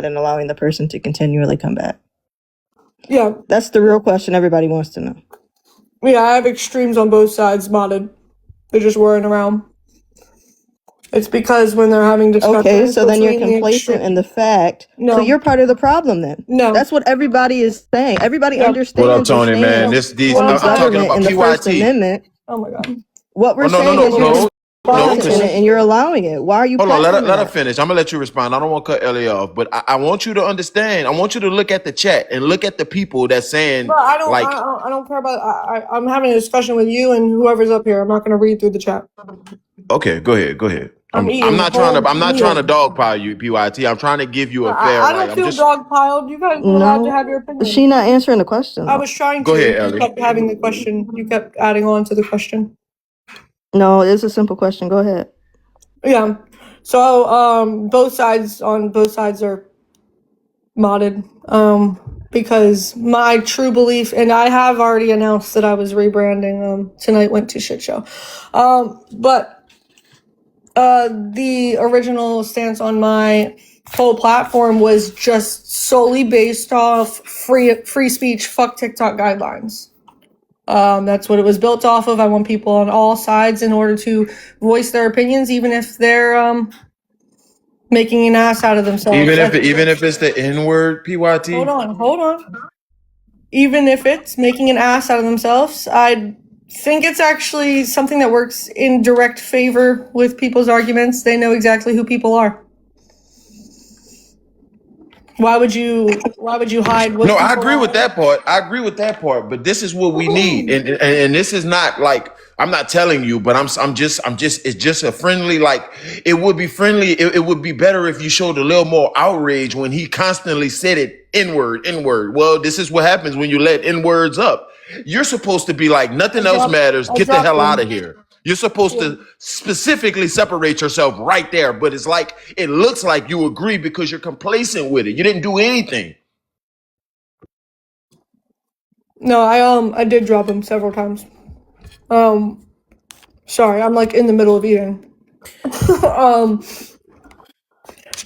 and allowing the person to continually come back? Yeah. That's the real question everybody wants to know. Yeah, I have extremes on both sides modded. They're just whirring around. It's because when they're having discussions. Okay, so then you're complacent in the fact. No. So you're part of the problem then. No. That's what everybody is saying. Everybody understands. What up, Tony, man? I'm talking about in the First PYT. Amendment. Oh my God. What we're saying is you're and you're allowing it. Why are you? Hold on, let her finish. I'm gonna let you respond. I don't want to cut Ellie off, but I want you to understand. I want you to look at the chat and look at the people that's saying. Bro, I don't care about. I'm having a discussion with you and whoever's up here. I'm not gonna read through the chat. Okay, go ahead. I'm not trying to dogpile you, PYT. I'm trying to give you a fair. I don't feel dogpiled. You guys are allowed to have your opinion. She not answering the question. I was trying to. Go ahead, Ellie. You kept having the question. You kept adding on to the question. No, it's a simple question. Go ahead. Yeah. So both sides are modded. Because my true belief, and I have already announced that I was rebranding. Tonight went to shit show. But the original stance on my whole platform was just solely based off free speech, fuck TikTok guidelines. That's what it was built off of. I want people on all sides in order to voice their opinions, even if they're making an ass out of themselves. Even if it's the N-word, PYT. Hold on. Even if it's making an ass out of themselves, I think it's actually something that works in direct favor with people's arguments. They know exactly who people are. Why would you hide? No, I agree with that part. But this is what we need, and this is not like I'm not telling you, but I'm just it's just a friendly, like it would be friendly. It would be better if you showed a little more outrage when he constantly said it N-word. Well, this is what happens when you let N-words up. You're supposed to be like nothing else matters. Get the hell out of here. You're supposed to specifically separate yourself right there, but it's like it looks like you agree because you're complacent with it. You didn't do anything. No, I did drop him several times. Sorry, I'm like in the middle of eating.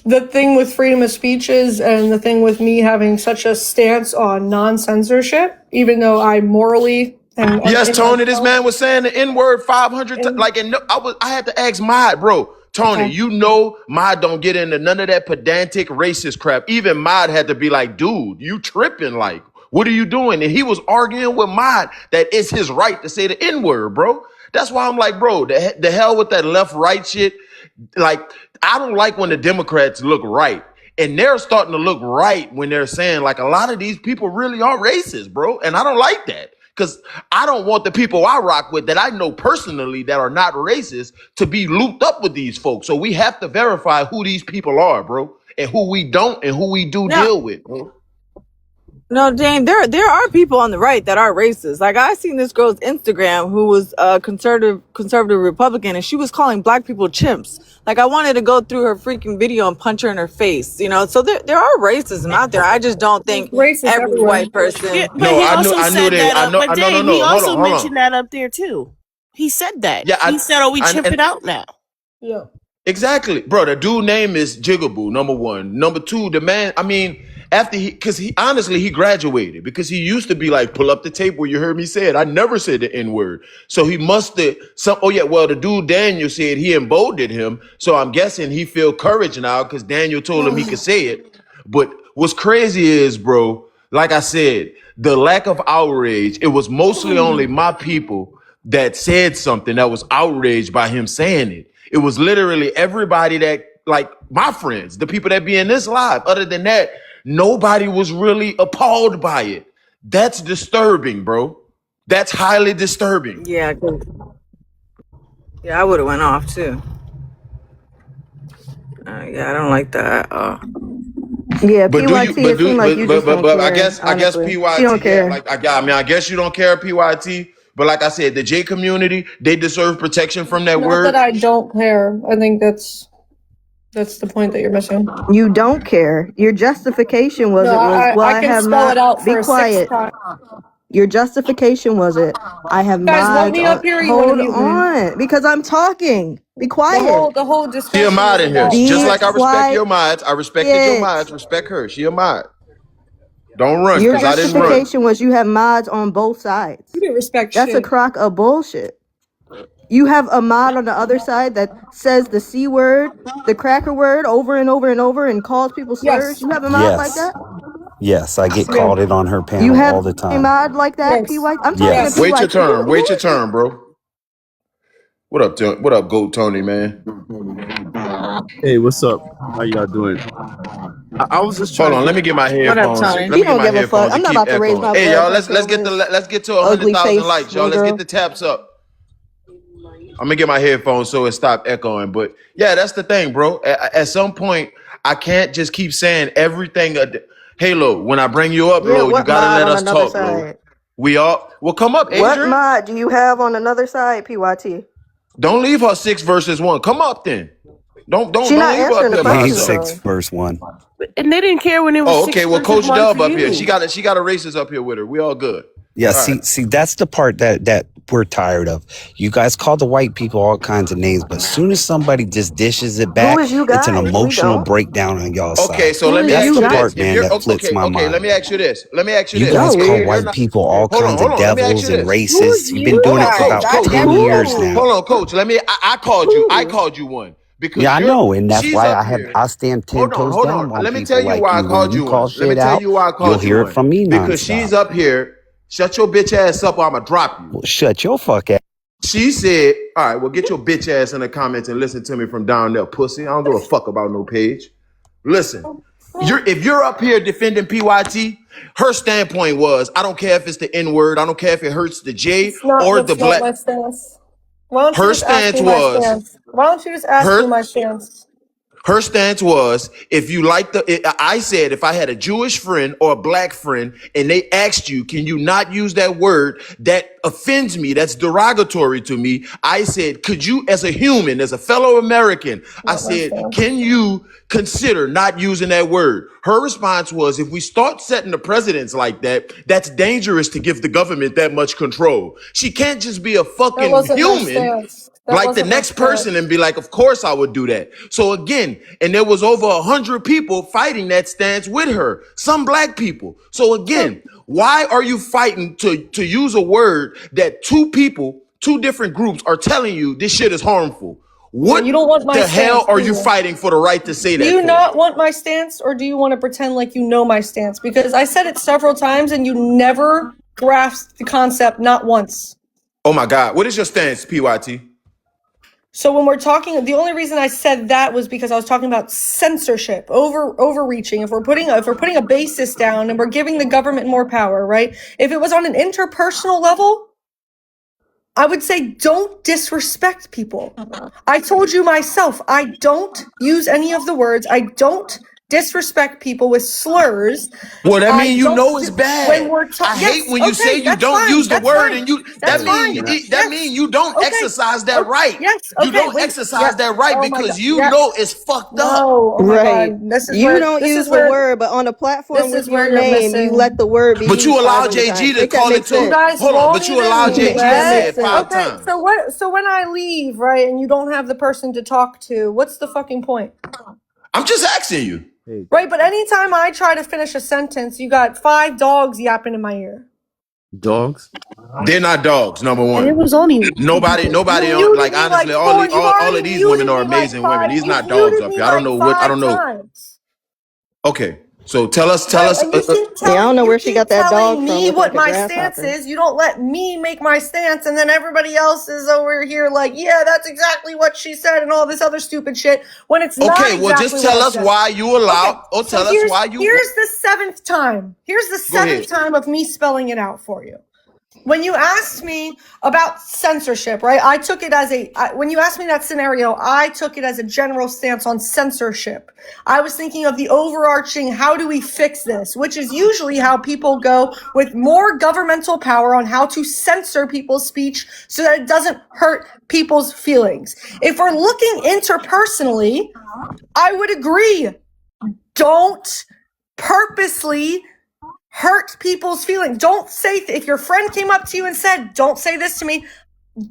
The thing with freedom of speech is, and the thing with me having such a stance on non-censorship, even though I morally. Yes, Tony, this man was saying the N-word 500 times. Like, and I had to ask Mod, bro. Tony, you know Mod don't get into none of that pedantic racist crap. Even Mod had to be like, dude, you tripping. Like, what are you doing? And he was arguing with Mod that it's his right to say the N-word, bro. That's why I'm like, bro, the hell with that left-right shit. Like, I don't like when the Democrats look right. And they're starting to look right when they're saying, like, a lot of these people really are racist, bro. And I don't like that. Because I don't want the people I rock with that I know personally that are not racist to be looped up with these folks. So we have to verify who these people are, bro, and who we don't and who we do deal with, bro. No, Dane, there are people on the right that are racist. Like, I seen this girl's Instagram who was a conservative Republican, and she was calling black people chimps. Like, I wanted to go through her freaking video and punch her in her face, you know? So there are racism out there. I just don't think every white person. Yeah, but he also mentioned that up there too. He said that. Yeah, he said, "Oh, we chimping out now." Yeah. Exactly, bro. The dude name is Jigaboo, number one. Number two, the man, I mean, after he honestly, he graduated because he used to be like, pull up the tape where you heard me say it. I never said the N-word. So he must have the dude Daniel said he emboldened him. So I'm guessing he feel courage now because Daniel told him he could say it. But what's crazy is, bro, like I said, the lack of outrage, it was mostly only my people that said something that was outraged by him saying it. It was literally everybody that, like my friends, the people that be in this live. Other than that, nobody was really appalled by it. That's disturbing, bro. That's highly disturbing. Yeah, I would have went off too. Yeah, I don't like that. Yeah, but PYT, it seems like you just don't care. I guess PYT, you don't care. I guess you don't care, PYT. But like I said, the J community, they deserve protection from that word. Not that I don't care. I think that's the point that you're missing. You don't care. Your justification was I have not. Be quiet. Your justification was it. I have Guys, want mods me up on. here or you want to Hold mute me? on, because I'm talking. Be quiet. The whole She a discussion mod is in here. about Just Be like I respect your quiet. mods. I respected your mods. Respect her. She a mod. Don't run, Your because I didn't run. justification was you have mods on both sides. You didn't respect That's a shit. crock of bullshit. You have a mod on the other side that says the C word, the cracker word over and over and over and calls people slurs. Yes. You have a mod like Yes. that? Yes, I get Yeah. called it on her You panel have all the a time. mod like that, Yes. PYT? I'm talking Yes. to Wait your PYT. turn. Wait your turn, bro. What up, what up, Goat Tony, man? Hey, what's up? How y'all doing? I was just Hold trying on, to let get. me get my What up, headphones. Tony? Let She me get don't my give a fuck. headphones. I'm It not keep about to raise echoing. my Hey, blood y'all, pressure let's over get this let's get to ugly 100,000 face likes, y'all. Let's get Negro. the taps up. I'm gonna get my headphones so it stop echoing. But yeah, that's the thing, bro. At some point, I can't just keep saying everything. Hey, Lo, when I bring you up, Yeah, Lo, you what gotta mod let on us another talk, Lo. side? We all well, come up, What Adrian. mod do you have on another side, PYT? Don't leave her 6 versus 1. Come up then. Don't She not leave her up answering the here by It ain't question herself. 6 though. verse 1. And they didn't care when it was Oh, six okay. Well, versus Coach one for Dub up here. She you. got a racist up here with her. We all good. Yeah, All right. see, that's the part that we're tired of. You guys call the white people all kinds of names, but as soon as somebody just dishes it Who back, is you it's an guys? We emotional don't. breakdown on y'all's Okay, side. so Who let me is That's you ask the you this. part, If man, you're that flits my okay, let mind. me ask you this. Let me ask you You this. guys Y'all call weird. You're white not. people all kinds Hold of on. Let me ask devils you and this. Who's racists. You've been you Hold doing it on, for coach. guys? about I Coach. 10 never said years Who? now. Hold that. on, coach. I called you. I Who? called you one Yeah, because I you're know, and that's she's why up here. I stand 10 toes Hold on. down on Let me people tell you like why I you. When called you you call one. Let me shit tell out, you why I you'll called you hear it one. from me Because nonstop. she's up here. Shut your bitch ass up or I'ma drop you. Well, shut your fuck ass. She said, all right, well, get your bitch ass in the comments and listen to me from down there, pussy. I don't give a fuck about no page. Listen, if you're up here defending PYT, her standpoint was, I don't care if it's the N word, I don't care if it hurts the J or the That's not black. my stance. Why don't you Her just ask stance me my was, stance? Why don't you just ask me her my stance? Her stance was, if you like I said, if I had a Jewish friend or a black friend and they asked you, can you not use that word that offends me, that's derogatory to me? I said, could you, as a human, as a fellow American, I Not my said, stance. can you consider not using that word? Her response was, if we start setting the precedents like that, that's dangerous to give the government that much control. She can't just be a That fucking wasn't my human stance. That like the wasn't my next person stance. and be like, of course I would do that. So again, and there was over 100 people fighting that stance with her, some black people. So again, why are you fighting to use a word that two different groups are telling you this shit is harmful? Yeah, you don't What want my the hell stance, are do you you? fighting for the right to say Do that you for? not want my stance, or do you want to pretend like you know my stance? Because I said it several times and you never grasped the concept, not once. Oh my God, what is your stance, PYT? So when we're talking, the only reason I said that was because I was talking about censorship, overreaching. If we're putting a basis down and we're giving the government more power, right? If it was on an interpersonal level, I would say don't disrespect people. I told you myself, I don't use any of the words. I don't disrespect people with slurs. Well, that I mean you know don't it's do, when bad. we're I talking. hate Yes, when you say okay, you that's don't fine. use the That's word fine. and you That's fine. that Yes. mean you don't Okay. exercise that Okay. right. Yes. You Okay. don't Wait. exercise Yes. that right Oh my because God. you Yes. know it's fucked up. No. Oh my Right. God. This is You where. don't This use is the where. word, but on a platform This with is your where you're name, you let missing. the word be But you used allow 500 times. JG to Make that call make it You too. sense. guys Hold on, won't but you allow even Make JG to that say make let. it sense. 5 Okay. times. So when I leave, right, and you don't have the person to talk to, what's the fucking point? I'm just asking you. Hey, Right. But anytime I try to finish a sentence, you got 5 dogs yapping in my ear. dogs. They're not dogs, number And it one. was only two people. You Nobody muted like me honestly, like 4. You've all already of these women muted are me like amazing women. 5. These You not dogs muted up me here. I don't like know what I 5 don't know. times. Okay. So tell us Right, and Yeah, I don't know you where she keep got that dog telling from me looking what like a my stance grasshopper. is. You don't let me make my stance, and then everybody else is over here like, yeah, that's exactly what she said, and all this other stupid shit. When it's not Okay, well exactly just what tell I us said. why you Okay, allow or so tell us why here's the 7th time. Here's the go 7th ahead. time of me spelling it out for you. When you asked me about censorship, right? I took it as when you asked me that scenario, I took it as a general stance on censorship. I was thinking of the overarching, how do we fix this? Which is usually how people go with more governmental power on how to censor people's speech so that it doesn't hurt people's feelings. If we're looking interpersonally, I would agree. Don't purposely hurt people's feelings. Don't say, if your friend came up to you and said, don't say this to me,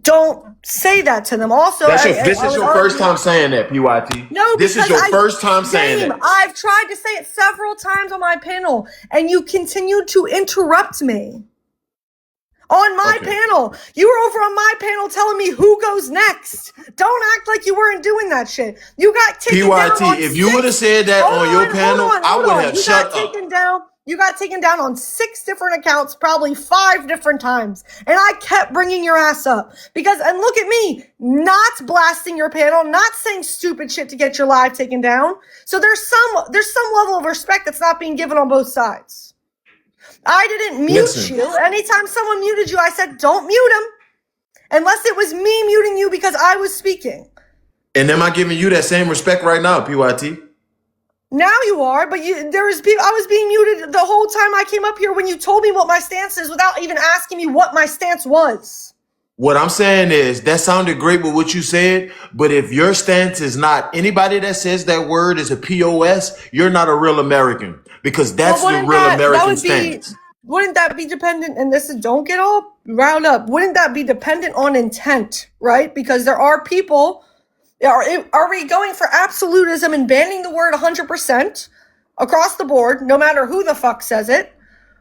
don't say that to them. Also, this is your first time saying that, PYT. No, this is your first time saying that. I've tried to say it several times on my panel, and you continue to interrupt me. On my panel. You were over on my panel telling me who goes next. Don't act like you weren't doing that shit. You got taken down on PYT, if you would have said that on your panel, I would have shut up. You got taken down on 6 different accounts, probably 5 different times. And I kept bringing your ass up. And look at me, not blasting your panel, not saying stupid shit to get your live taken down. So there's some level of respect that's not being given on both sides. I didn't mute you. Anytime someone muted you, I said, don't mute him. Unless it was me muting you because I was speaking. And am I giving you that same respect right now, PYT? Now you are, but I was being muted the whole time I came up here when you told me what my stance is without even asking me what my stance was. What I'm saying is that sounded great with what you said, but if your stance is not, anybody that says that word is a POS, you're not a real American, because that's the real American stance. Wouldn't that be dependent, and don't get all riled up, wouldn't that be dependent on intent, right? Because there are people, are we going for absolutism and banning the word 100% across the board, no matter who the fuck says it?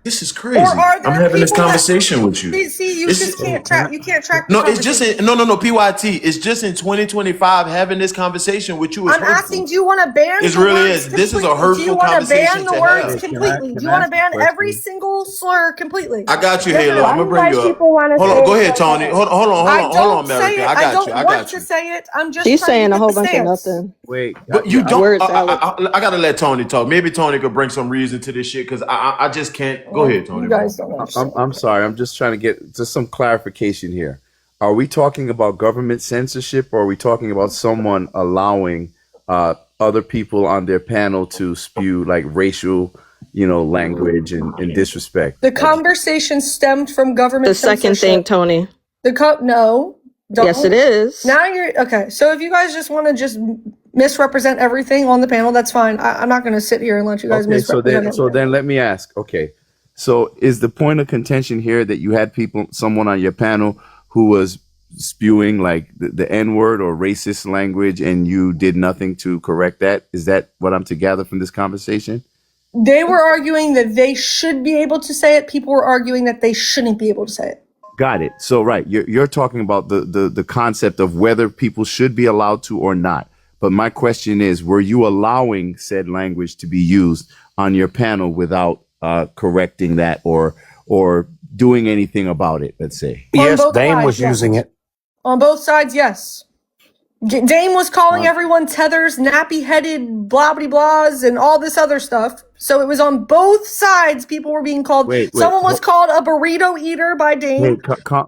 This is crazy. I'm having this conversation with you. See, you just can't track. You can't track. No, it's just no. PYT. It's just in 2025 having this conversation with you. I'm asking, do you want to ban? It really is. This is a hurtful conversation. Do you want to ban the words completely? Do you want to ban every single slur completely? I got you, Halo. I'm gonna bring you up. Hold on. Go ahead, Tony. Hold on, America. I got you. I don't want to say it. I'm just. She's saying a whole bunch of nothing. Wait, but you don't. I gotta let Tony talk. Maybe Tony could bring some reason to this shit, because I just can't. Go ahead, Tony. You guys don't understand. I'm sorry. I'm just trying to get just some clarification here. Are we talking about government censorship, or are we talking about someone allowing other people on their panel to spew like racial, language and disrespect? The conversation stemmed from government censorship. The second thing, Tony. No. Don't. Yes, it is. Now you're okay. So if you guys just want to just misrepresent everything on the panel, that's fine. I'm not going to sit here and let you guys misrepresent. So then let me ask. Okay, so is the point of contention here that you had someone on your panel who was spewing like the N-word or racist language, and you did nothing to correct that? Is that what I'm to gather from this conversation? They were arguing that they should be able to say it. People were arguing that they shouldn't be able to say it. Got it. So, right. You're talking about the concept of whether people should be allowed to or not. But my question is, were you allowing said language to be used on your panel without correcting that or doing anything about it, let's say? Yes, Dame was using it. On both sides, yes. Dame was calling everyone tethers, nappy-headed, blah-blah-blahs, and all this other stuff. So it was on both sides. People were being called. Someone was called a burrito eater by Dame.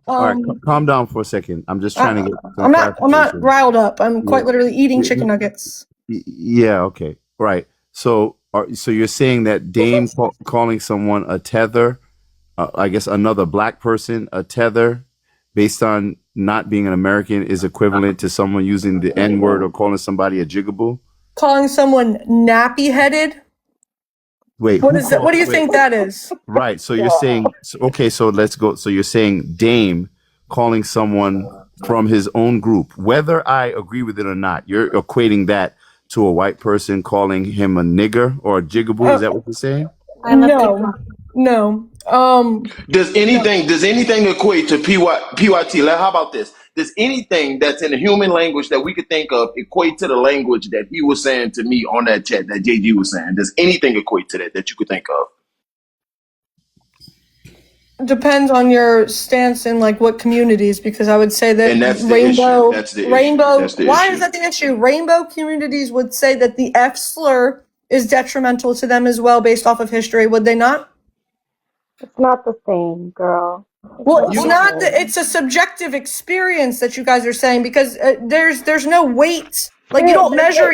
All right, calm down for a second. I'm just trying to get. I'm not riled up. I'm quite literally eating chicken nuggets. Yeah. Okay. Right. So you're saying that Dame calling someone a tether, I guess another black person a tether, based on not being an American, is equivalent to someone using the N-word or calling somebody a jigaboo? Calling someone nappy-headed? Wait, what is that? What do you think that is? Right. So you're saying, okay, so let's go. So you're saying Dame calling someone from his own group, whether I agree with it or not, you're equating that to a white person calling him a nigger or a jigaboo. Is that what you're saying? No. Does anything equate to PYT? How about this? Does anything that's in the human language that we could think of equate to the language that he was saying to me on that chat that JG was saying? Does anything equate to that you could think of? Depends on your stance in like what communities, because I would say that that's rainbow. That's the issue. Why issue. Is that the issue? Rainbow communities would say that the F slur is detrimental to them as well, based off of history. Would they not? It's not the same, girl. Well, it's not. It's a subjective experience that you guys are saying, because there's no weight. Like you don't measure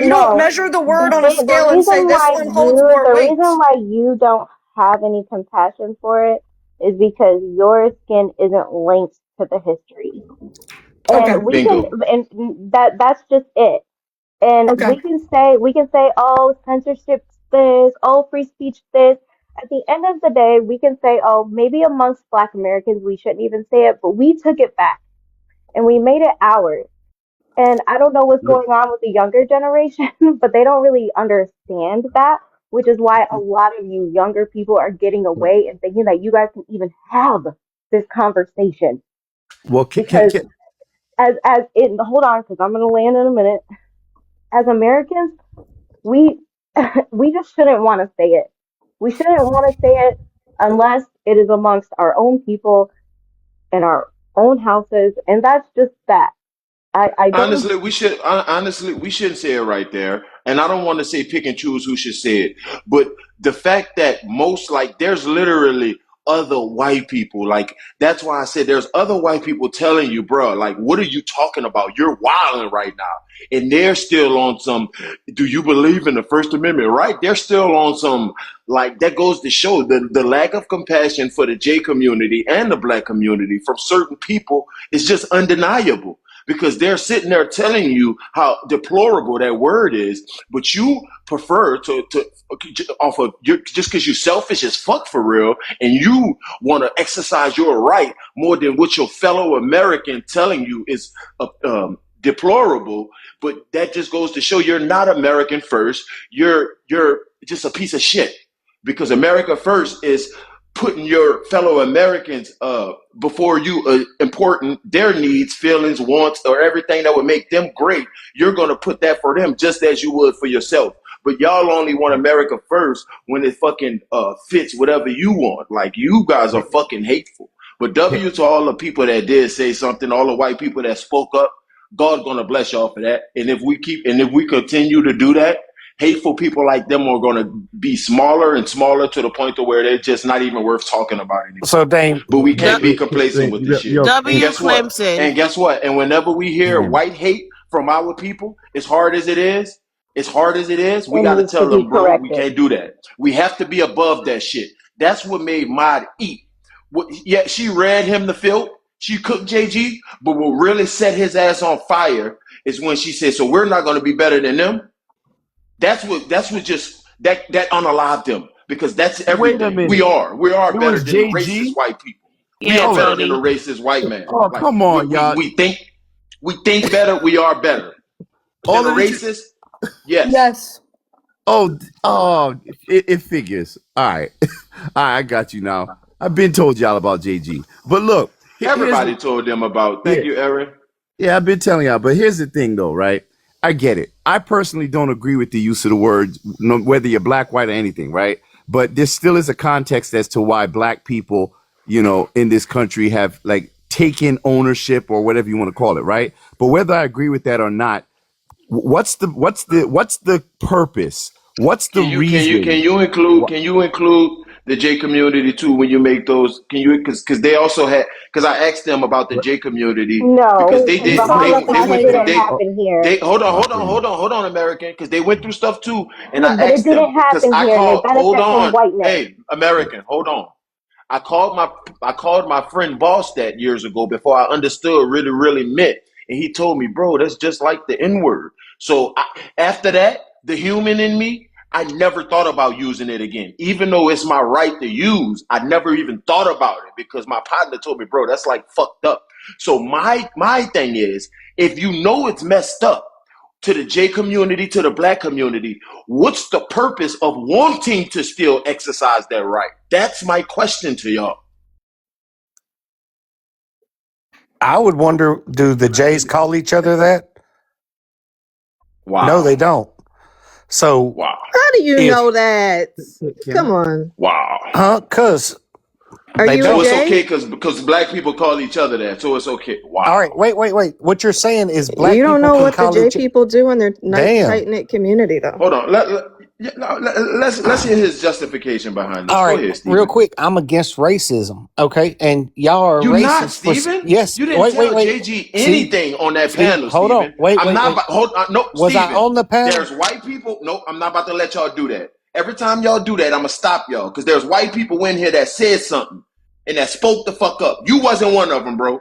the word on a scale and say this one holds more weight. The reason why you don't have any compassion for it is because your skin isn't linked to the history. And that's just it. And we can say, oh, censorship this, oh, free speech this. At the end of the day, we can say, oh, maybe amongst Black Americans, we shouldn't even say it, but we took it back and we made it ours. And I don't know what's going on with the younger generation, but they don't really understand that, which is why a lot of you younger people are getting away and thinking that you guys can even have this conversation. Well, Because as in hold on, because I'm gonna land in a minute. As Americans, we we just shouldn't want to say it. We shouldn't want to say it unless it is amongst our own people in our own houses, and that's just that. I don't. Honestly, we shouldn't say it right there. And I don't want to say pick and choose who should say it, but the fact that most like there's literally other white people like that's why I said there's other white people telling you, bro, like what are you talking about? You're wilding right now, and they're still on some. Do you believe in the First Amendment? Right? They're still on some like that goes to show the lack of compassion for the J community and the Black community from certain people is just undeniable because they're sitting there telling you how deplorable that word is, but you prefer to off of just because you're selfish as fuck for real, and you want to exercise your right more than what your fellow American telling you is deplorable. But that just goes to show you're not American first. You're just a piece of shit because America first is putting your fellow Americans before you important their needs, feelings, wants, or everything that would make them great. You're going to put that for them just as you would for yourself. But y'all only want America first when it fucking fits whatever you want. Like you guys are fucking hateful. But W to all the people that did say something, all the white people that spoke up. God's gonna bless y'all for that. And if we continue to do that, hateful people like them are going to be smaller and smaller to the point to where they're just not even worth talking about anymore. So, Dame, but we can't be complacent with this shit. W. Guess what? Clemson. And guess what? And whenever we hear white hate from our people, as hard as it is, we got to tell them, bro, we can't do that. We have to be above that shit. That's what made Mod eat. Yeah, she read him the filth. She cooked JG, but what really set his ass on fire is when she said, so we're not going to be better than them. That's what just that unalived them because that's everything. We are better than the racist white people. We are better than the racist white man. Oh, like, come on, y'all. We think better. We are better. All the racist. Yes. Yes. It figures. All right. I got you now. I've been told y'all about JG. But look. Everybody told them about. Thank you, Aaron. Yeah, I've been telling y'all. But here's the thing, though, right? I get it. I personally don't agree with the use of the word, whether you're black, white, or anything, right? But there still is a context as to why black people, in this country have like taken ownership or whatever you want to call it, right? But whether I agree with that or not, what's the purpose? What's the reason? Can you include the J community too when you make those? Can you because they also had because I asked them about the J community because they did happen here. Hold on, American, because they went through stuff too, and I but asked them because I called. Hold on, whiteness. hey, American, hold on. I called my friend Boss that years ago before I understood really really meant, and he told me, bro, that's just like the N-word. So after that, the human in me, I never thought about using it again. Even though it's my right to use, I never even thought about it because my partner told me, bro, that's like fucked up. So my thing is, if you know it's messed up to the J community, to the black community, what's the purpose of wanting to still exercise that right? That's my question to y'all. I would wonder, do the Jays call each other that? Wow. No, they don't. So wow. How do you know that? Come on. Wow. Because are you so it's okay because black people call each other that, so it's okay. Wow. All right, wait. What you're saying is black. You don't people know what the J people do in their tight knit community, though. Hold on. Let's hear his justification behind this. All right, go ahead, Steven. real quick. I'm against racism. Okay, and y'all are you racist. Not, Steven? Yes. You didn't tell JG anything on that panel. Hold Steven. on. Wait. Hold on. No. Was Steven, I on the panel? There's white people. No, I'm not about to let y'all do that. Every time y'all do that, I'm gonna stop y'all because there's white people in here that said something and that spoke the fuck up. You wasn't one of them, bro.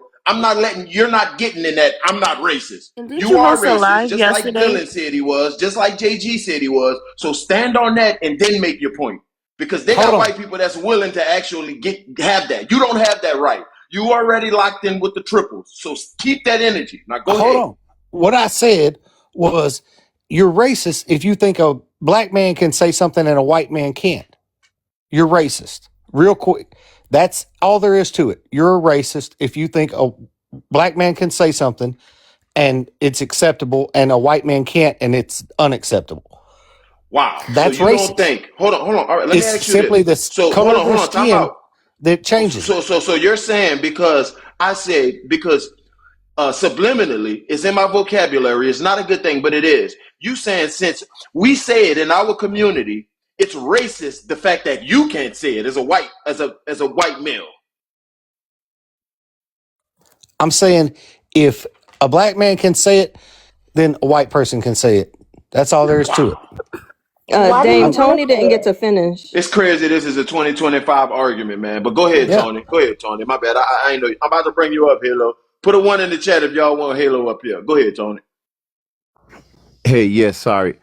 You're not getting in that. I'm not racist. You are racist, just like Dylan said he was, just like JG said he was. So stand on that and then make your point. because they got white people that's willing to actually have that. You don't have that right. You already locked in with the triples. So keep that energy. Now go ahead. Hold on. What I said was you're racist if you think a black man can say something and a white man can't. You're racist. Real quick. That's all there is to it. You're a racist if you think a black man can say something and it's acceptable and a white man can't and it's unacceptable. Wow. That's so you racist. Don't think. Hold on. All right, let me ask you simply this. The color of their skin that changes. So you're saying because subliminally, it's in my vocabulary. It's not a good thing, but it is. You saying since we say it in our community, it's racist the fact that you can't say it as a white male. I'm saying if a black man can say it, then a white person can say it. That's all there is to it. Dame, Tony didn't get to finish. It's crazy. This is a 2025 argument, man. But go ahead, Tony. Go ahead, Tony. My bad. I ain't know. I'm about to bring you up, Halo. Put a 1 in the chat if y'all want Halo up here. Go ahead, Tony. Hey, yeah, sorry.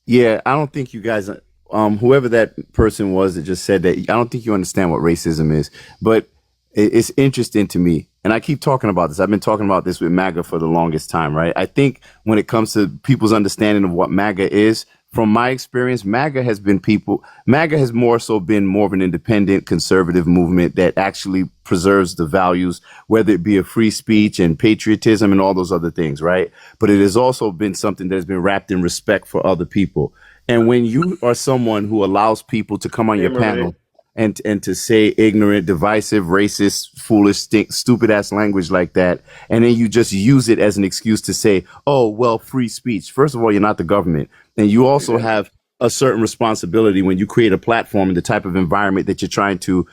Yeah, I don't think you guys, whoever that person was that just said that, I don't think you understand what racism is. But it's interesting to me. And I keep talking about this. I've been talking about this with MAGA for the longest time, right? I think when it comes to people's understanding of what MAGA is, from my experience, MAGA has more so been more of an independent conservative movement that actually preserves the values, whether it be a free speech and patriotism and all those other things, right? But it has also been something that has been wrapped in respect for other people. And when you are someone who allows people to come on your panel and to say ignorant, divisive, racist, foolish, stupid ass language like that, and then you just use it as an excuse to say, oh, well, free speech. First of all, you're not the government. And you also have a certain responsibility when you create a platform and the type of environment that you're trying to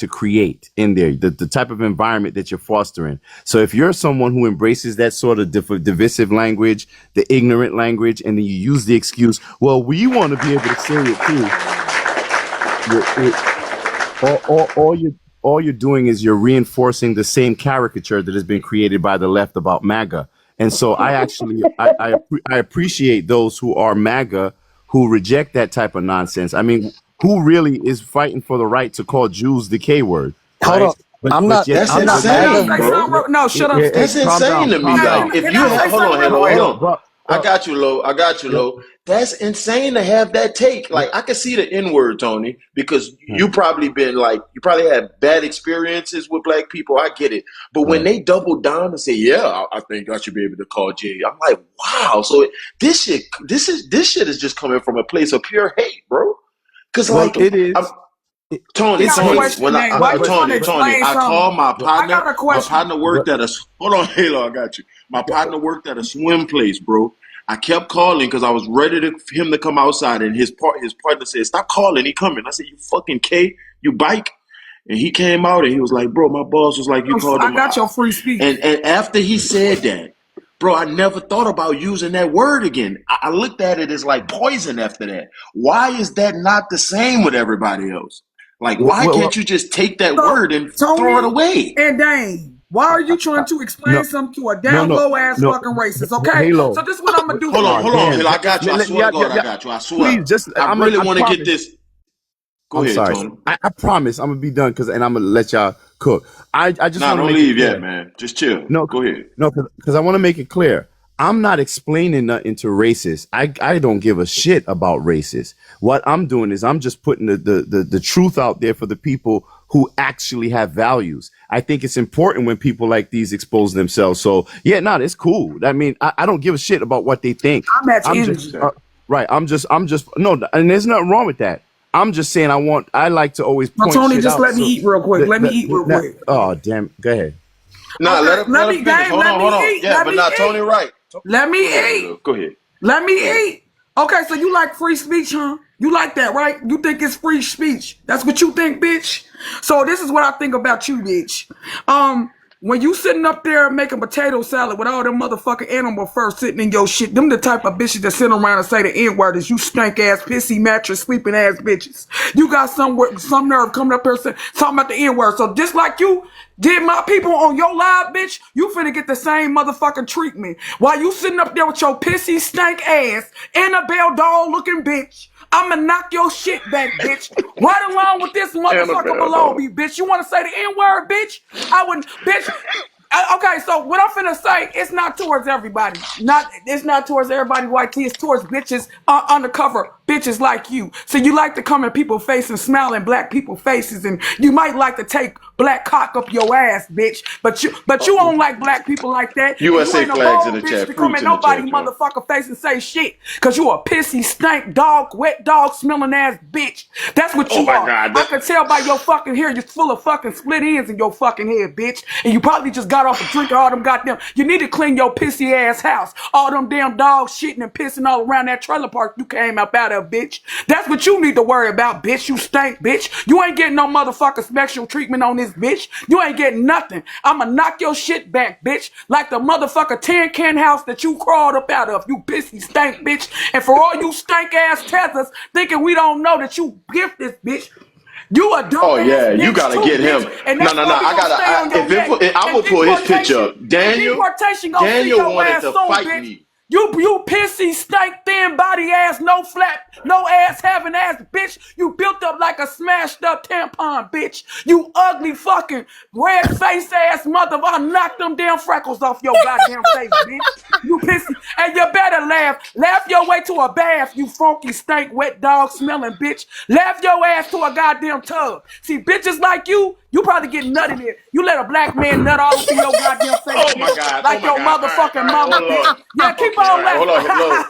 create in there, the type of environment that you're fostering. So if you're someone who embraces that sort of divisive language, the ignorant language, and then you use the excuse, well, we want to be able to say it too. All you're doing is you're reinforcing the same caricature that has been created by the left about MAGA. And so I appreciate those who are MAGA who reject that type of nonsense. I mean, who really is fighting for the right to call Jews the K word? Right? Hold on. That's insane, bro. No, shut up. That's insane to me. Like, if you have, hold on. I got you, Lo. That's insane to have that take. Like, I can see the N-word, Tony, because you probably had bad experiences with black people. I get it. But when they double down and say, yeah, I think I should be able to call Jay, I'm like, wow. So this shit is just coming from a place of pure hate, bro. Because it is. Tony, I called my partner. My partner worked at hold on, Halo, I got you. My partner worked at a swim place, bro. I kept calling because I was ready for him to come outside, and his partner said, "Stop calling, he coming." I said, "You fucking K, you bike." And he came out and he was like, "Bro, my boss was like, you called him." I got your free speech. And after he said that, bro, I never thought about using that word again. I looked at it as like poison after that. Why is that not the same with everybody else? Like, why can't you just take that word and throw it away? And Dane, why are you trying to explain something to a down low ass fucking racist? Okay, Halo. So this is what I'm gonna do. Hold on, Halo. I got you. I swear to God, I got you. I swear. Please, I really want to get this. Go ahead, sorry. Tony. I promise I'm gonna be done and I'm gonna let y'all cook. I just want to don't leave yet, man. Just chill. No, go ahead. No, because I want to make it clear. I'm not explaining nothing to racists. I don't give a shit about racists. What I'm doing is I'm just putting the truth out there for the people who actually have values. I think it's important when people like these expose themselves. So yeah, it's cool. I mean, I don't give a shit about what they think. Right. I'm just no, and there's nothing wrong with that. I'm just saying I like to always point Tony, shit just out. let me eat real quick. Let me eat real quick. Oh, damn. Go ahead. Nah, let him finish. Hold on. Yeah, but now Tony right. Let me eat. Go ahead. Let me eat. Okay, so you like free speech, huh? You like that, right? You think it's free speech. That's what you think, bitch? So this is what I think about you, bitch. When you sitting up there making potato salad with all them motherfucking animal fur sitting in your shit, them the type of bitches that sit around and say the N-word is you stank ass, pissy mattress, sleeping ass bitches. You got some nerve coming up here talking about the N-word. So just like you did my people on your live, bitch, you finna get the same motherfucking treatment. While you sitting up there with your pissy stank ass, Annabelle doll looking bitch, I'ma knock your shit back, bitch. Right along with this motherfucker below me, bitch. You wanna say the N-word, bitch? I wouldn't, bitch. Okay, so what I'm finna say, it's not towards everybody. It's not towards everybody. YT, it's towards bitches, undercover bitches like you. So you like to come in people's faces and smile in black people's faces, and you might like to take black cock up your ass, bitch. But you don't like black people like that. And you USA ain't a flags in bold the bitch chat, to come fruits in in the nobody chat, y'all. motherfucker face and say shit. Cause you a pissy, stank, dog, wet dog smelling ass bitch. That's what you Oh my are. God, I can tell by your fucking hair, you're full of fucking split ends in your fucking head, bitch. And you probably just got off a drink of all them goddamn. You need to clean your pissy ass house. All them damn dogs shitting and pissing all around that trailer park you came up out of, bitch. That's what you need to worry about, bitch. You stink, bitch. You ain't getting no motherfucking special treatment on this, bitch. You ain't getting nothing. I'ma knock your shit back, bitch. Like the motherfucker tin can house that you crawled up out of. You pissy stank, bitch. And for all you stank ass tethers thinking we don't know that you gift this, bitch. You a dope Oh ass yeah, you bitch gotta too, get bitch. him. And No, that's no, no. why we I gonna gotta. stay on your neck. I And will pull his picture up. deportation gonna see Daniel your wanted ass to soon, fight bitch. me. You pissy, stank, thin body ass, no flat, no ass having ass, bitch. You built up like a smashed up tampon, bitch. You ugly fucking red face ass mother. I knock them damn freckles off your goddamn face, bitch. You pissy. And you better laugh. Laugh your way to a bath, you funky, stank, wet dog smelling bitch. Laugh your ass to a goddamn tub. See, bitches like you probably get nutted in. You let a black man nut all up in your goddamn face, Oh my bitch. God. Oh Like my your God. motherfucking All right. mama, Hold bitch. on. Yeah, keep Okay. All on right. Hold laughing. on. Low.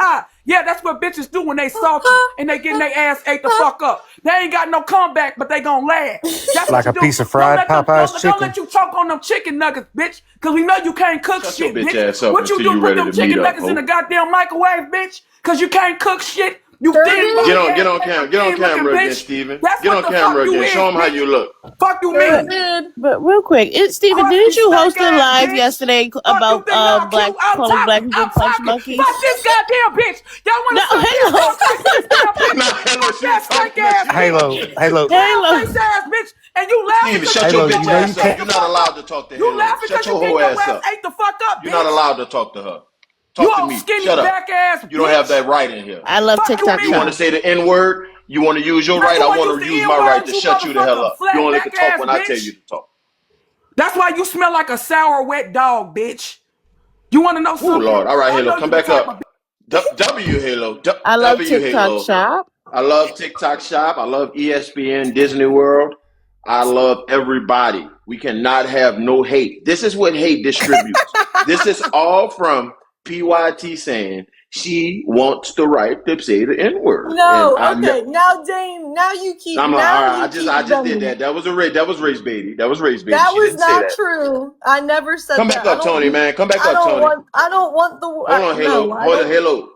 Yeah, that's what bitches do when they salty and they getting their ass ate the fuck up. They ain't got no comeback, but they gonna laugh. That's what Like you a do. piece of fried Popeye's Don't chicken. let you choke on them chicken nuggets, bitch. Cause we know you can't cook Shut your shit, bitch bitch. ass up What you until do? you Put ready them to meet chicken up, nuggets in the ho. goddamn microwave, bitch. Cause you can't cook shit. You thin Get body on, get ass, on paper camera. Get on thin looking camera again, bitch. Steven. That's Get what on the fuck camera you again. is, Show them how bitch. you look. Fuck you Sure mean? did. But real quick, Steven, Crusty didn't you stank host a ass live bitch. yesterday Fuck you about think y'all cute? black calling black people I'm punch talking. Fuck monkeys? this goddamn bitch. Y'all No, wanna sit up there and Halo. talk like this damn bitch? Nah, hello. Fuck She that was stank talking. No, ass she bitch. wasn't. Halo. Brown Halo. face ass bitch. And you laughing Steven, because shut you your Halo, getting bitch you your know ass you ass up. ate can't. You're the not fuck allowed up. to talk to You Halo. laughing Shut because you your whole getting your ass ass up. ate the fuck up, You're not bitch. allowed to talk to her. You Talk to old me. skinny Shut up. back ass You don't have bitch. that right in here. I love Fuck you TikTok You want to Shop. mean? say the N word? You want to use your Now right? you I wanna use want the to use my right N-word, to you shut you the hell motherfucker up. You flat only back can talk ass when I tell you bitch. to talk. That's why you smell like a sour wet dog, bitch. You wanna know Oh something? Lord. All right, I Halo, know come you the back type of up. W Halo. I love W TikTok Halo. Shop. I love TikTok Shop. I love ESPN, Disney World. I love everybody. We cannot have no hate. This is what hate distributes. This is all from PYT saying she wants the right to say the N word, and No, okay. Now, Dane, I'm like, all now right, you keep I just did bending it. that. That was race baity. That was race baity. That She was didn't say not that. true. I never Come said back that. I up, don't. Tony, man. Come back I up, don't Tony. want. I don't want the. Hold on, No, Halo. I Hold on, don't. Halo.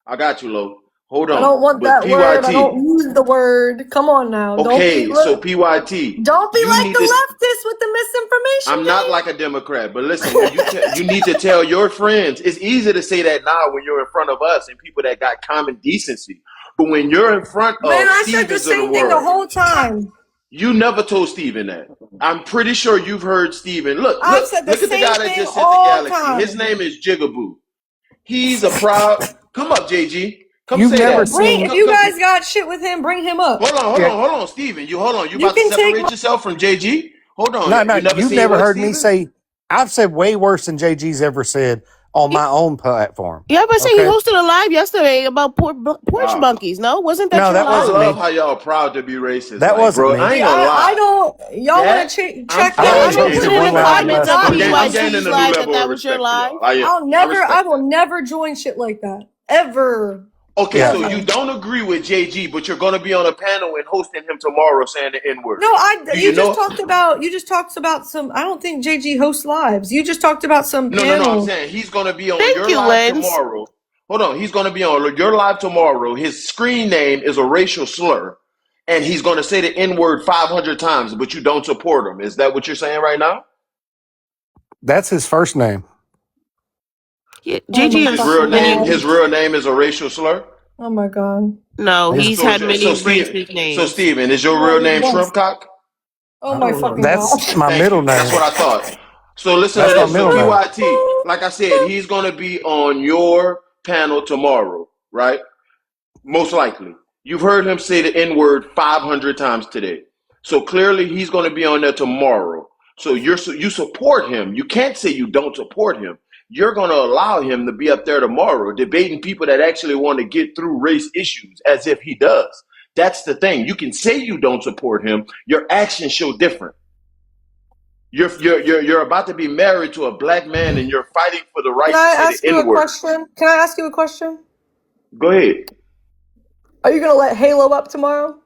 I got you, Lo. Hold I on. don't want But that word. I PYT. don't use the word. Come on now. Don't be. Okay, so PYT. Don't be You like need the to. leftist with the misinformation, I'm not like a Democrat, but listen, when you Dane. you need to tell your friends. It's easy to say that now when you're in front of us and people that got common decency. But when you're in front Man, of I said the Stevens of the same thing the world, whole time. you never told Steven that. I'm pretty sure you've heard Steven. Look, I've look, said the look at the same guy that thing just sent the all galaxy. His time. name is Jigaboo. He's a proud. Come up, JG. Come You've say never that. Bring if seen. you guys got shit with him, bring him up. Yeah, Hold on, Steven. You hold on. You You about to can take separate yourself from JG? Hold on. no, no. You never You've seen never what, heard me Steven? say. I've said way worse than JG's ever said on my own platform. Yeah, but say he Okay. hosted a live yesterday about porch Wow. monkeys. No, wasn't that No, your that I live? wasn't love me. how y'all proud to be racist. That Like, wasn't bro, I me. ain't See, gonna I lie. don't. Y'all want That to I'm check I Yeah, that? I only I telling know. don't Put hosted it join in one the the live fucking comments last of I'm, week. I'm gaining lives. a PYT's new live level of that was your respect for live. y'all. I am. I respect I y'all. will never join shit like that ever, Okay, Yeah. so you ever. don't agree with JG, but you're gonna be on a panel and hosting him tomorrow saying the N word. No, Do you know? you just talked about some. I don't think JG hosts lives. You just talked about some No, no, no. I'm panel. saying he's gonna be on Thank your you, live Lens. tomorrow. Hold on, he's gonna be on your live tomorrow. His screen name is a racial slur, and he's gonna say the N word 500 times, but you don't support him. Is that what you're saying right now? That's his first name. Yeah, Oh my JG His has real fucking name, many. his god. real name is a racial slur. Oh my god. No, His, he's had So many Steve, racist so names. Steven, is your Well, real name once. Shrimpcock? Oh my fucking god. that's my Thank middle you. That's name. what I thought. So listen to That's my this. So middle name. PYT, like I said, he's gonna be on your panel tomorrow, right? Most likely. You've heard him say the N word 500 times today. So clearly he's going to be on there tomorrow. So you support him. You can't say you don't support him. You're going to allow him to be up there tomorrow debating people that actually want to get through race issues as if he does. That's the thing. You can say you don't support him. Your actions show different. You're about to be married to a black man and you're fighting for the right Can I to say ask the you a N word. question? Can I ask you a question? Go ahead. Are you gonna let Halo up tomorrow?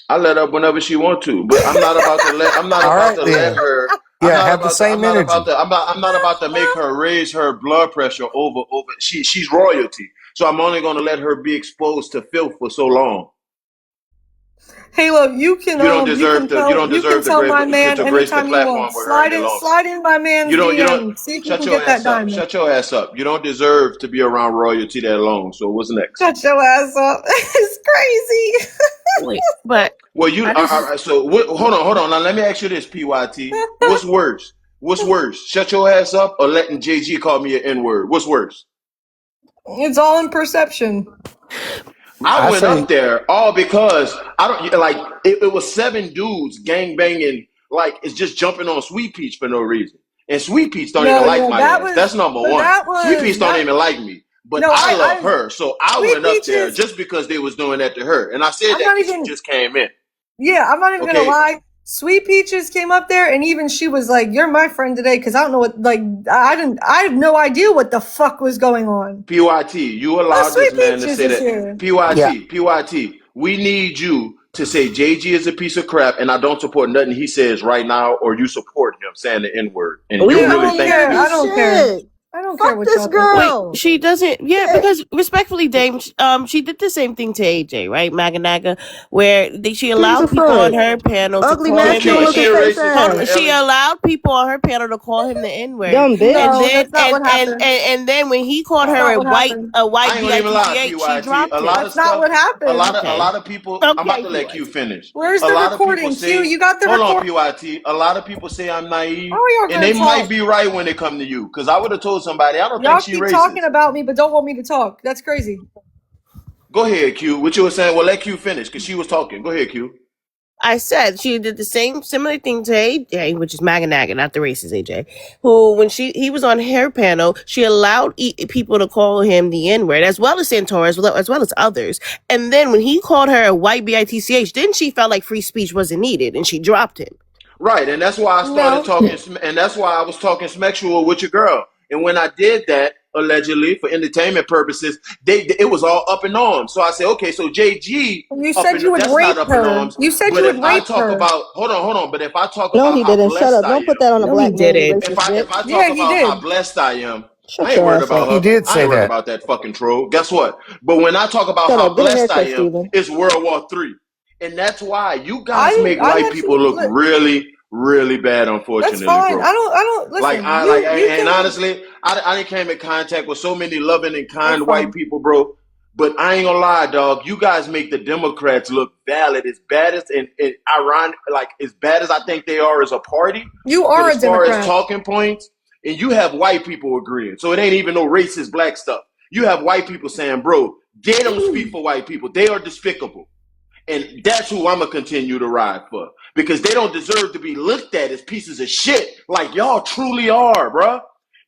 I let up whenever she want to, but I'm not about to let. I'm not All about right, to let then. her. Yeah, have the same energy. I'm not about to make her raise her blood pressure over. She's royalty, so I'm only going to let her be exposed to filth for so long. Halo, you can You don't deserve to. You don't deserve tell my man to grace the anytime you platform want. with her any longer. Slide in my man's You don't. DM. See if you Shut can your get that ass up. diamond. Shut your ass up. You don't deserve to be around royalty that long. So what's next? Shut your ass up. It's crazy. Wait, but Well, you. I just So hold on. Now let me ask you this, PYT. What's worse? What's worse? Shut your ass up or letting JG call me an N word? What's worse? It's all in perception. I I went say, up there all because I don't like it was 7 dudes gang banging like it's just jumping on Sweet Peach for no reason. And Sweet Peach don't even No, like yeah, my ass. That's number one. that Sweet Peach was don't that. even like me. But No, I love I her. So I Sweet went up there Peaches. just because they was doing that to her. And I said I'm that not because she even. just came in. Yeah, I'm not even gonna Okay. lie. Sweet Peaches came up there, and even she was like, "You're my friend today," because I don't know what. Like, I have no idea what the fuck was going on. PYT, you Oh, allowed Sweet this man to Peaches say is that. here. yeah, PYT, we need you to say JG is a piece of crap and I don't support nothing he says right now, or you support him saying the N word. And We you Yeah, I really ain't don't think gonna care. do I that. don't care. shit. I don't care Fuck what this y'all think. wait. girl. She doesn't. Yeah, Shit. because respectfully, Dame. She did the same thing to AJ, right? Maganaga, where she She's a allowed people on front. her panel to Ugly, call So him masculine Q, is the. she looking a face racist Hold too, on, ass. she Ellie? allowed people on her panel to call him the N word, Dumb and No, bitch. then that's not what happened. and then when he called That's her not a what happened. white I ain't gonna even lie, bitch, she PYT. dropped A him. lot of That's not stuff, what happened. a Okay, lot of people. I'm about okay, to let Q PYT. finish. Where's A the lot of people recording? Q, say, you got the hold on, record. PYT. A lot of people say I'm How naive, are y'all and gonna they might talk? be right when they come to you. Because I would have told somebody I don't think Y'all she keep talking racist. about me, but don't want me to talk. That's crazy. Go ahead, Q. What you were saying? Well, let Q finish because she was talking. Go ahead, Q. I said she did the same similar thing to AJ, which is Maganaga, not the racist AJ, who when he was on her panel, she allowed people to call him the N word as well as Santora, as well as others. And then when he called her a white bitch, then she felt like free speech wasn't needed and she dropped him. Right, and that's why I started No. talking, and that's why I was talking sexual with your girl. And when I did that, allegedly for entertainment purposes, it was all up in arms. So I said, okay, so JG You up said in you would that's not rape up in her. arms. You said But you if would I rape talk her. about, hold on, but if I talk No, about he how didn't. Shut blessed up. I Don't put am, that on a No, he black man, you didn't. racist if I bitch. talk Yeah, he about how did. blessed I am, I Shut ain't your worried ass about up. he her. did I say ain't worried that. about that fucking troll. Guess what? But when I talk about Shut how up. Get a blessed I haircut, am, Steven. it's World War III. And that's why you I guys didn't. make I white let people you. look really, really bad, That's unfortunately, fine. bro. I don't. Like Listen. I like You and can. honestly, I didn't came in contact with so many loving and That's kind white fine. people, bro. But I ain't gonna lie, dog. You guys make the Democrats look valid as bad as and ironic, like as bad as I think they are as a party. You But are as a far as Democrat. talking points, and you have white people agreeing, so it ain't even no racist black stuff. You have white people saying, bro, they don't speak for white people. They are despicable. And that's who I'm gonna continue to ride for because they don't deserve to be looked at as pieces of shit like y'all truly are, bruh.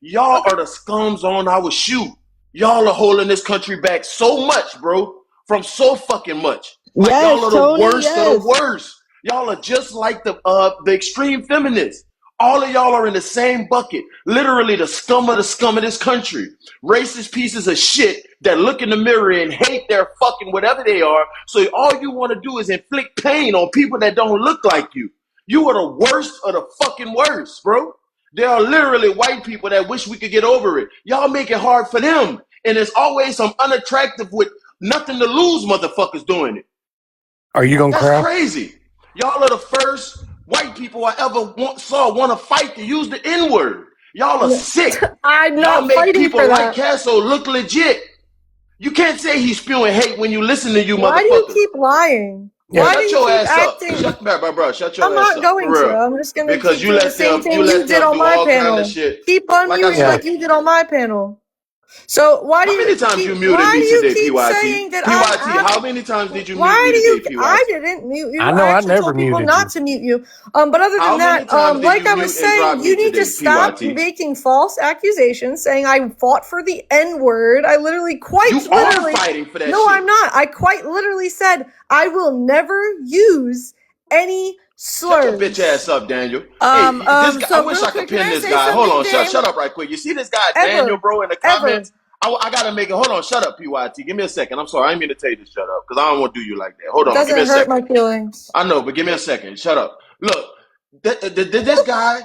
Y'all Okay. are the scums on our shoe. Y'all are holding this country back so much, bro, from so fucking much. Like y'all Yes, are the Tony. worst of the Yes. worst. Y'all are just like the extreme feminists. All of y'all are in the same bucket. Literally the scum of this country. Racist pieces of shit that look in the mirror and hate their fucking whatever they are. So all you want to do is inflict pain on people that don't look like you. You are the worst of the fucking worst, bro. There are literally white people that wish we could get over it. Y'all make it hard for them. And there's always some unattractive with nothing to lose motherfuckers doing it. Are you gonna That's cry? crazy. Y'all are the first white people I ever saw want to fight to use the N word. Y'all are sick. I'm Y'all not make fighting people for like that. Castle look legit. You can't say he's spewing hate when you listen to you Why do you motherfuckers. keep lying? Yeah. Why do Shut you your keep ass up. acting? Bro, shut I'm your ass not up. For going to. real. I'm just gonna Because keep you doing the let same them thing you did on do my all kind of panel. shit. Keep Like I unmuting Yeah. said, like you did on my panel. So why do How many you times keep? you muted Why me do you today, keep PYT? saying that PYT, how many times did you mute Why me do today, you? I PYT? didn't mute you. I know I I actually never told people muted not you. to mute you. But other How than many that, times did like you I was mute and drop saying, me you need to today, stop PYT? making false accusations, saying I fought for the N word. I literally, You are fighting for that No, shit. I'm not. I quite literally said I will never use any Shut your bitch slurs. ass up, Daniel. Hey, this guy, I So wish real I could quick, can pin I this say guy. Hold something, on, Dame? shut up right quick. You see this guy, Daniel, bro, in the comments? I gotta make it. Hold on, shut up, PYT. Give me a second. I'm sorry, I ain't mean to tell you to shut up because I don't want to do you like that. Hold on, give me a Doesn't hurt second. my feelings. I know, but give me a second. Shut up. Look, this guy,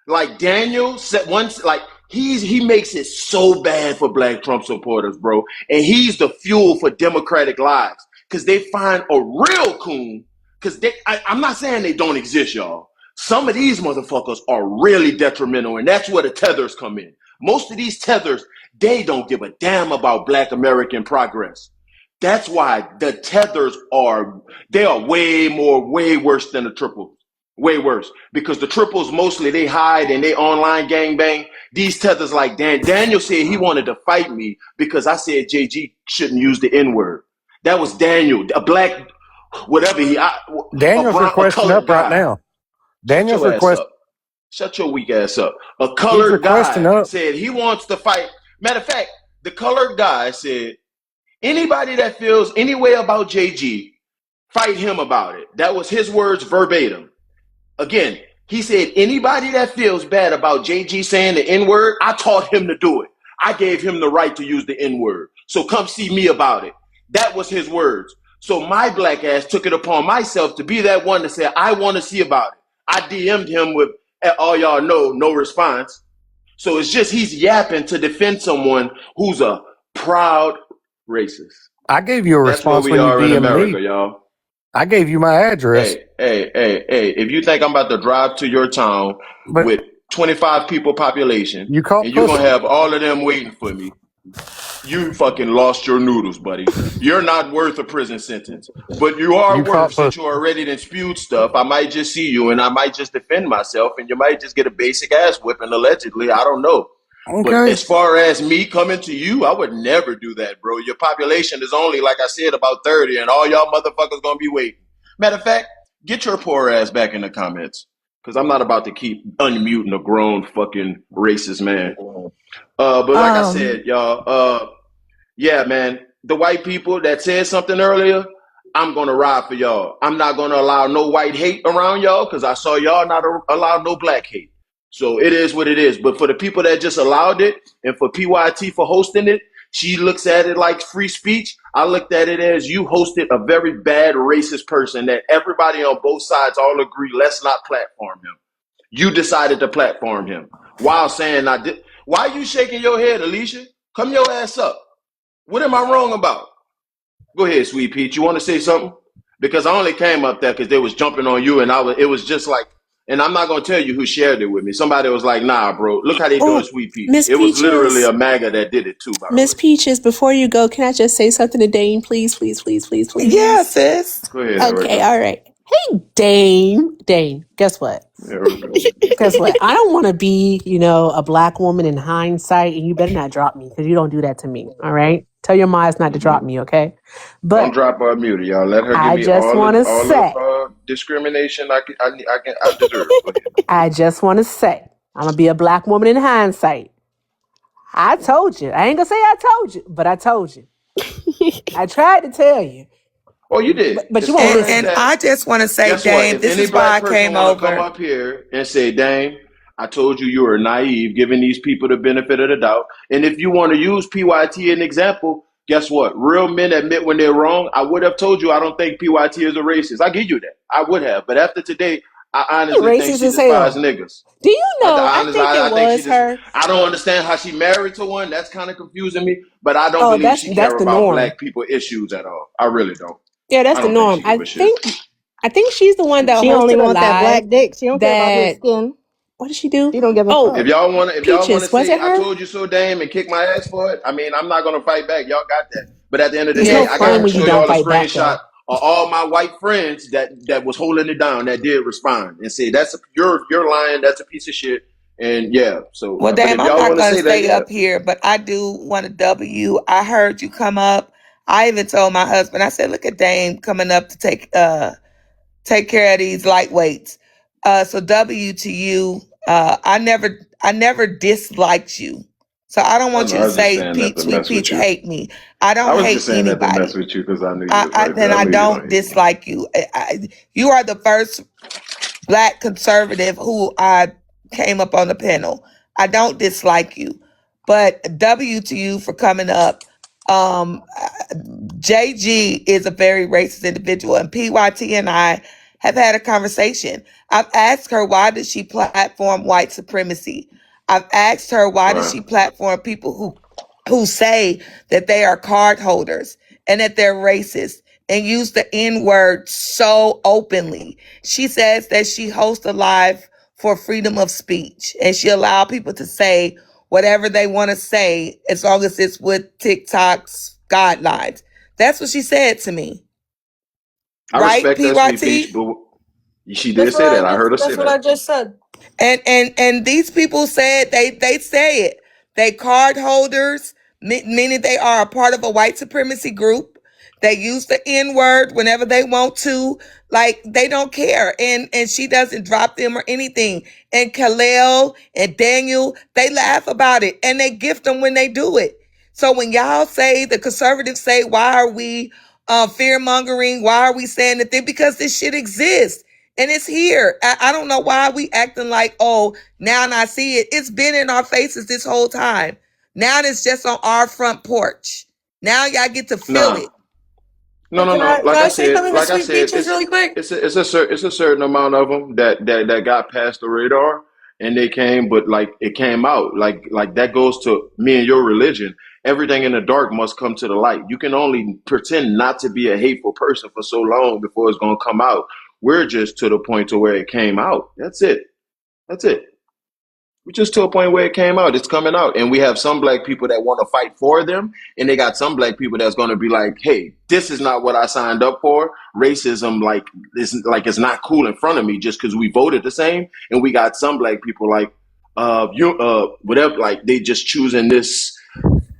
like Daniel, said once, like he makes it so bad for Black Trump supporters, bro, and he's the fuel for Democratic lies because they find a real coon. Because I'm not saying they don't exist, y'all. Some of these motherfuckers are really detrimental, and that's where the tethers come in. Most of these tethers, they don't give a damn about Black American progress. That's why the tethers are way worse than the triples. Way worse. Because the triples mostly they hide and they online gangbang. These tethers like Daniel said he wanted to fight me because I said JG shouldn't use the N-word. That was Daniel, a black whatever Daniel's a requesting colored up right guy. now. Shut Daniel's your ass request. up. Shut your weak ass up. A He's colored requesting guy up. said he wants to fight. Matter of fact, the colored guy said anybody that feels any way about JG, fight him about it. That was his words verbatim. Again, he said anybody that feels bad about JG saying the N-word, I taught him to do it. I gave him the right to use the N-word. So come see me about it. That was his words. So my black ass took it upon myself to be that one to say, I want to see about it. I DM'd him with, all y'all know, no response. So it's just he's yapping to defend someone who's a proud racist. I gave you a That's where response we when you are in DM'd America, me. y'all. I gave you my address. Hey, if you think I'm about to drive to your town But with 25 people population you called and you're going pussy. to have all of them waiting for me, you fucking lost your noodles, buddy. You're not worth a prison sentence, but you are You worth, called since pussy. you already done spewed stuff, I might just see you and I might just defend myself and you might just get a basic ass whipping allegedly. I don't know. But Okay. as far as me coming to you, I would never do that, bro. Your population is only, like I said, about 30 and all y'all motherfuckers going to be waiting. Matter of fact, get your poor ass back in the comments because I'm not about to keep unmuting a grown fucking racist man. But like I said, y'all, yeah, man, the white people that said something earlier, I'm gonna ride for y'all. I'm not gonna allow no white hate around y'all because I saw y'all not allow no black hate. So it is what it is. But for the people that just allowed it, and for PYT for hosting it, she looks at it like free speech. I looked at it as you hosted a very bad racist person that everybody on both sides all agree, let's not platform him. You decided to platform him while saying I did. Why are you shaking your head, Alicia? Come your ass up. What am I wrong about? Go ahead, Sweet Peach. You want to say something? Because I only came up there because they was jumping on you, and it was just like, and I'm not gonna tell you who shared it with me. Somebody was like, "Nah, bro, look how they doing Oh, Sweet Peach." Miss It was literally Peaches, a MAGA that did it too, by the Miss way. Peaches, before you go, can I just say something to Dane, please, please, please, please, Yeah, please? sis. Go ahead, Okay, Erica. all right. Hey, Dane. Dane, guess what? Erica. Guess what? I don't want to be, a black woman in hindsight, and you better not drop me because you don't do that to me. All right? Tell your moms not to drop me, okay? Don't But drop her muted, y'all. Let her give I me just all want the to say, discrimination I deserve. Go ahead. I'm going to be a black woman in hindsight. I told you. I ain't going to say I told you, but I told you. I tried to tell you, Oh, you did. but As you won't far as And listen. that, I just want to say, guess what? Dame, If this any is why black I person came want to come over. up here and say, "Dang, I told you you were naive," giving these people the benefit of the doubt, and if you want to use PYT as an example, guess what? Real men admit when they're wrong. I would have told you I don't think PYT is a racist. I give you that. I would have, but after today, I You honestly think racist she as despises hell. niggas. Do you know? I Honestly, think it I think she was just. her. I don't understand how she married to one. That's kind of confusing me. But I don't Oh, believe that's she that's care the about norm. black people issues at all. I really don't. Yeah, that's I the don't think norm. she give a shit. I think she's the one that She only hosted a want that live black dick. She don't care about his that skin. what did she do? She don't give a Oh, fuck. If y'all wanna Peaches, was say it I her? told you so, Dame, and kick my ass for it, I mean I'm not gonna fight back. Y'all got that. But at the end of the It's day, no I Yes, got fun to when you show don't y'all a fight back screenshot though. of all my white friends that was holding it down, that did respond and say that's you're lying, that's a piece of shit, And yeah, so Well, but damn, if I'm y'all not want to going to say that, stay yeah, up here, but I do want to W. I heard you come up. I even told my husband, I said, look at Dame coming up to take care of these lightweights. So W to you. I never disliked you. So I don't I want know. you I to was just say saying that Pete, to Sweet mess with Peach you. hate me. I I don't was just hate saying that to mess anybody. with you because I knew you was like that. Then I I knew you don't don't hate me. dislike you. You are the first Black conservative who I came up on the panel. I don't dislike you, but W to you for coming up. Um, JG is a very racist individual, and PYT and I have had a conversation. I've asked her why does she platform white supremacy. I've asked her why does Right. she platform people who say that they are card holders and that they're racist and use the N word so openly. She says that she hosts a live for freedom of speech and she allow people to say whatever they want to say as long as it's with TikTok's guidelines. That's what she said to me. I Right, respect that, Sweet Peach, PYT? but she did say that. I heard her say That's what I that. just said. And these people said they say it. They card holders, meaning they are a part of a white supremacy group. They use the N word whenever they want to. Like they don't care. And she doesn't drop them or anything. And Kalel and Daniel, they laugh about it and they gift them when they do it. So when y'all say, the conservatives say, why are we fear mongering? Why are we saying that thing? Because this shit exists. And it's here. I don't know why we acting like, oh, now I see it. It's been in our faces this whole time. Now it's just on our front porch. Now y'all get to feel Nah. it. No, no, Can no. I say something to Sweet Peaches really quick? It's a certain amount of them that got past the radar and they came, but like it came out like that goes to me and your religion. Everything in the dark must come to the light. You can only pretend not to be a hateful person for so long before it's gonna come out. We're just to the point to where it came out. That's it. That's it. We're just to a point where it came out. It's coming out. And we have some black people that want to fight for them. And they got some black people that's going to be like, hey, this is not what I signed up for. Racism, it's not cool in front of me just because we voted the same. And we got some black people like, whatever, like they just choosing this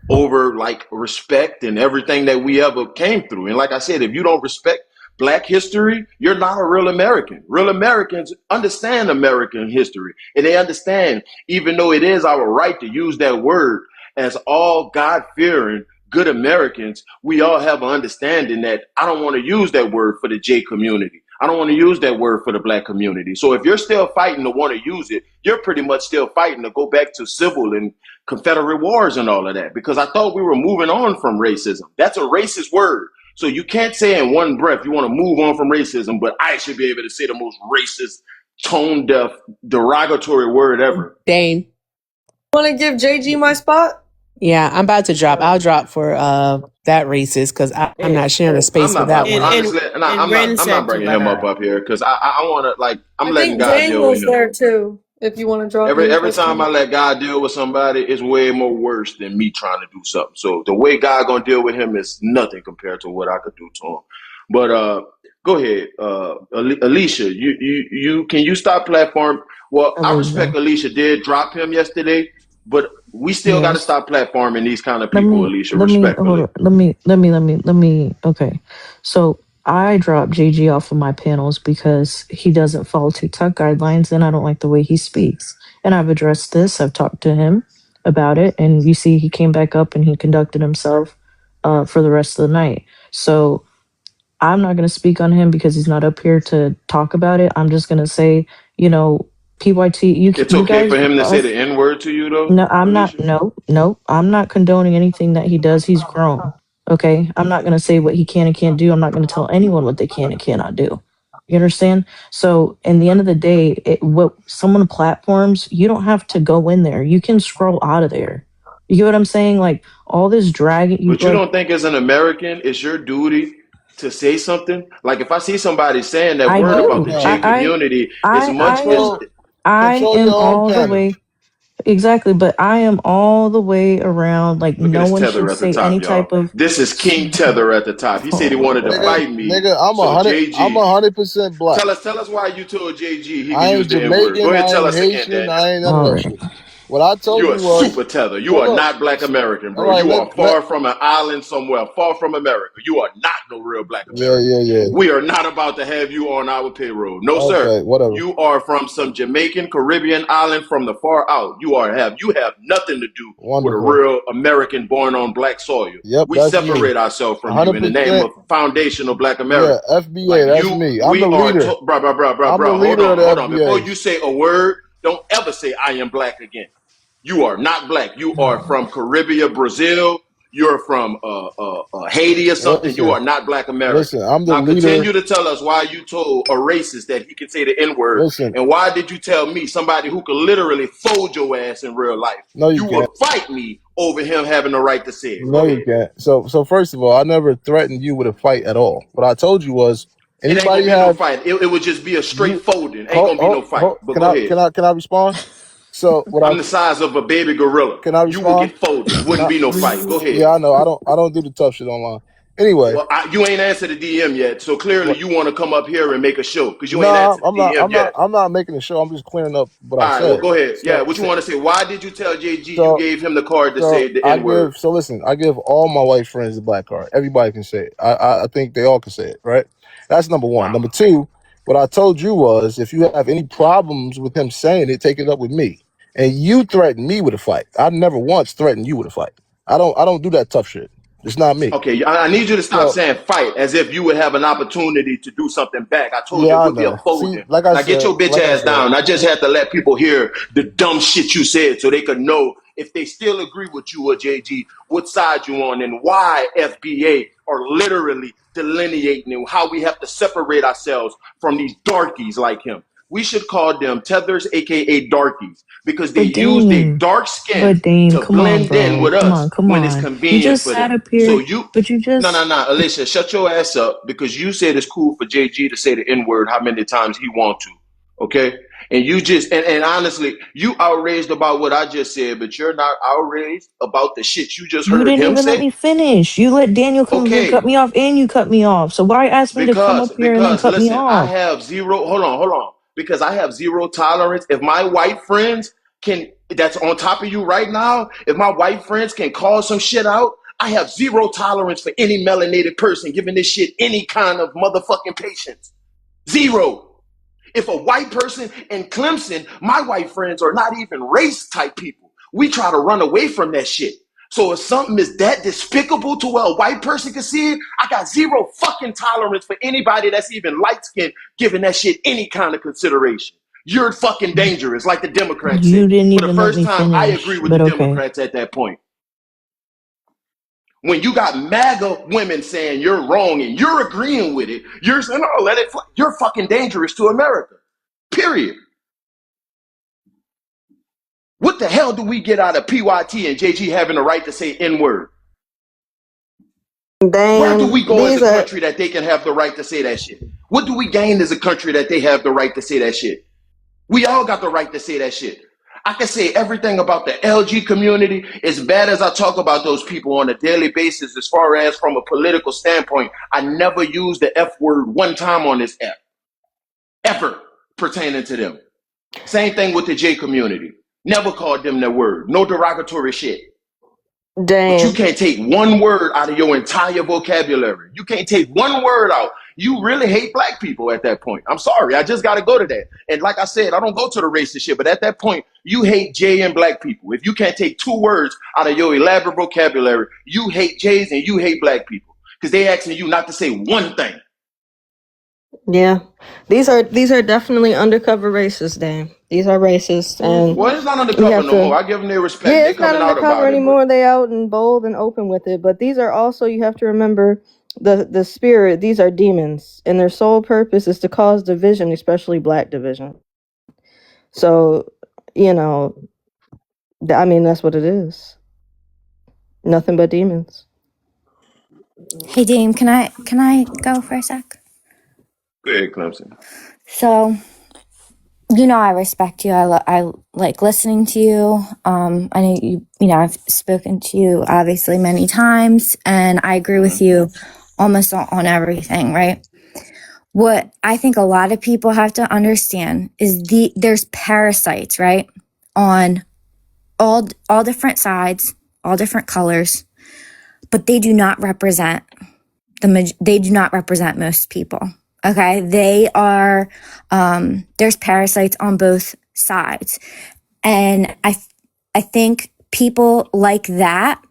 over like respect and everything that we ever came through. And like I said, if you don't respect black history, you're not a real American. Real Americans understand American history. And they understand, even though it is our right to use that word, as all God-fearing, good Americans, we all have an understanding that I don't want to use that word for the J community. I don't want to use that word for the black community. So if you're still fighting to want to use it, you're pretty much still fighting to go back to civil and Confederate wars and all of that, because I thought we were moving on from racism. That's a racist word. So you can't say in one breath you want to move on from racism, but I should be able to say the most racist, tone deaf, derogatory word ever. Dane. Want to give JG my spot? Yeah, I'm about to drop. I'll drop for that racist because I'm not sharing a I'm space with not that about one. honestly, and And Ren I'm not said to bringing let him her up up. here because I want to like I'm I letting think God deal with Daniel's him. there too. If you want to drop him, Every time Kristen. I let God deal with somebody, it's way more worse than me trying to do something. So the way God gonna deal with him is nothing compared to what I could do to him. But go ahead, Alicia. You can you stop platform? Well, I respect Alicia. Alicia did drop him yesterday, but we still got to Yes. stop platforming these kind of people, Alicia. Hold Respectfully. on. Let me okay. So I dropped JG off of my panels because he doesn't follow TikTok guidelines and I don't like the way he speaks. And I've addressed this. I've talked to him about it and you see he came back up and he conducted himself for the rest of the night. So I'm not going to speak on him because he's not up here to talk about it. I'm just going to say, you know, PYT, It's you okay for guys him to say are the N word to you, though, no, I'm not. Alicia. No, no, I'm not condoning anything that he does. He's grown. Okay. I'm not going to say what he can and can't do. I'm not going to tell anyone what they can and cannot do. You understand? So, in the end of the day, what someone platforms, you don't have to go in there. You can scroll out of there. You get what I'm saying? Like all this dragging, you But you like. don't think as an American, it's your duty to say something? Like if I see somebody saying that I word No, about do. the J no. community, as much as I am Control your own all the panel. way. Exactly, but I am all the way around. Like, Look at no this one tether should at the say top, any y'all. type of. This is King Tether at the top. He said Oh he my wanted to Nigga, god. fight me. nigga, So I'm JG, 100% black. tell us why you told JG he could I use ain't the N word. Go Jamaican, ahead, I tell ain't us again, Haitian, Daniel. I ain't none of All that right. shit. What I told You are you was, super tether. You so are look, not black American, all bro. right, You are let far from an island somewhere, far from America. You are not no real black yeah, American. yeah, yeah. We are not about to have you on our payroll. No, sir. Okay, whatever. You are from some Jamaican Caribbean island from the far out. You have nothing to do with a Wonderful. real American born on black soil. Yep, We that's me. separate ourselves from you in the name 100%. of foundational black Yeah, America. FBA, Like that's you, me. I'm we the are, leader. I'm the Hold leader of on, the hold on. Before FBA. you say a word, don't ever say I am black again. You are not black. You are from Caribbean, Brazil. You're from Haiti or something. You Listen, are not black American. listen, I'm the Now leader. continue to tell us why you told a racist that he can say the N word, Listen, and why did you tell me, somebody who could literally fold your ass in real life, no, you you would can't. fight me over him having the right to say it? No, Go you ahead. can't. So first of all, I never threatened you with a fight at all. What I told you was, It ain't gonna anybody be no have fight. It would just be a straight you? folding. Ain't gonna be no fight. But Can go I ahead. respond? So what I I'm the size of a baby gorilla. can I You will respond? get folded. Can Wouldn't I? be no fight. Go ahead. Yeah, I know. I don't do the tough shit online. Anyway, Well, you ain't answered the DM yet, so clearly what? you want to come up here and make a show because you ain't No, answered the DM yet. I'm not making a show. I'm just clearing up what I All right, well, said. go ahead. Yeah, So, what you want to say? Why did you tell JG you so, gave him the card to so say the I N word? give. So listen, I give all my white friends the black card. Everybody can say it. I think they all can say it. Right? That's number one. Wow. Number two, what I told you was, if you have any problems with him saying it, take it up with me. And you threatened me with a fight. I never once threatened you with a fight. I don't do that tough shit. It's not me. Okay, I need you to stop So saying fight as if you would have an opportunity to do something back. I told you yeah, it I would be a know. See, folding. Now get your bitch ass down. I just had to let people hear the dumb shit you said so they could know if they still agree with you or JG, what side you on and why FBA are literally delineating and how we have to separate ourselves from these darkies like him. We should call them tethers, aka darkies, because they But use their Dame, dark skin but Dame, to come on, blend in bro. with Come us on, come when it's on. You convenient just for sat them. up So here, you but you just. Alicia, shut your ass up because you said it's cool for JG to say the N word how many times he want to. Okay? And you just and honestly, you outraged about what I just said, but you're not outraged about the shit you just You heard didn't him even let say? me finish. You let Daniel come up here and cut Okay. me off, and you cut me off. So why ask me to come up here and then Because cut me listen, I off? have zero hold on. Because I have zero tolerance. If my white friends can that's on top of you right now, if my white friends can call some shit out, I have zero tolerance for any melanated person giving this shit any kind of motherfucking patience. Zero. If a white person in Clemson, my white friends are not even race type people. We try to run away from that shit. So if something is that despicable to where a white person can see it, I got zero fucking tolerance for anybody that's even light skinned giving that shit any kind of consideration. You're fucking dangerous, like the Democrats You say. didn't For the even let first me time, I agree finish, with the but okay. Democrats at that point. When you got MAGA women saying you're wrong and you're agreeing with it, you're saying, oh, let it fly. You're fucking dangerous to America. Period. What the hell do we get out of PYT and JG having the right to say N-word? Where do we Dame, go as these a are country that they can have the right to say that shit? What do we gain as a country that they have the right to say that shit? We all got the right to say that shit. I can say everything about the LG community. As bad as I talk about those people on a daily basis, as far as from a political standpoint, I never use the F word one time on this app, ever pertaining to them. Same thing with the J community. Never called them that word. No derogatory shit. But you Dame. can't take one word out of your entire vocabulary. You can't take one word out. You really hate black people at that point. I'm sorry. I just got to go to that. And like I said, I don't go to the racist shit, but at that point, you hate J and black people. If you can't take two words out of your elaborate vocabulary, you hate J's and you hate black people because they asking you not to say one thing. Yeah. These are definitely undercover racists, Dame. These are racist and Well, it's not we undercover have no more. to I give them their respect. yeah, They it's not coming out undercover about it, but anymore. They out and bold and open with it. But these are also you have to remember the spirit, these are demons, and their sole purpose is to cause division, especially black division. So, you know, I mean that's what it is. Nothing but demons. Hey Dame, can I go for a sec? go ahead, Clemson. So you know, I respect you. I like listening to you. I know you know, I've spoken to you obviously many times, and I agree with you almost on everything, right? What I think a lot of people have to understand is there's parasites, right? On all different sides, all different colors, but they do not represent they do not represent most people. Okay, they are there's parasites on both sides, and I think people like that,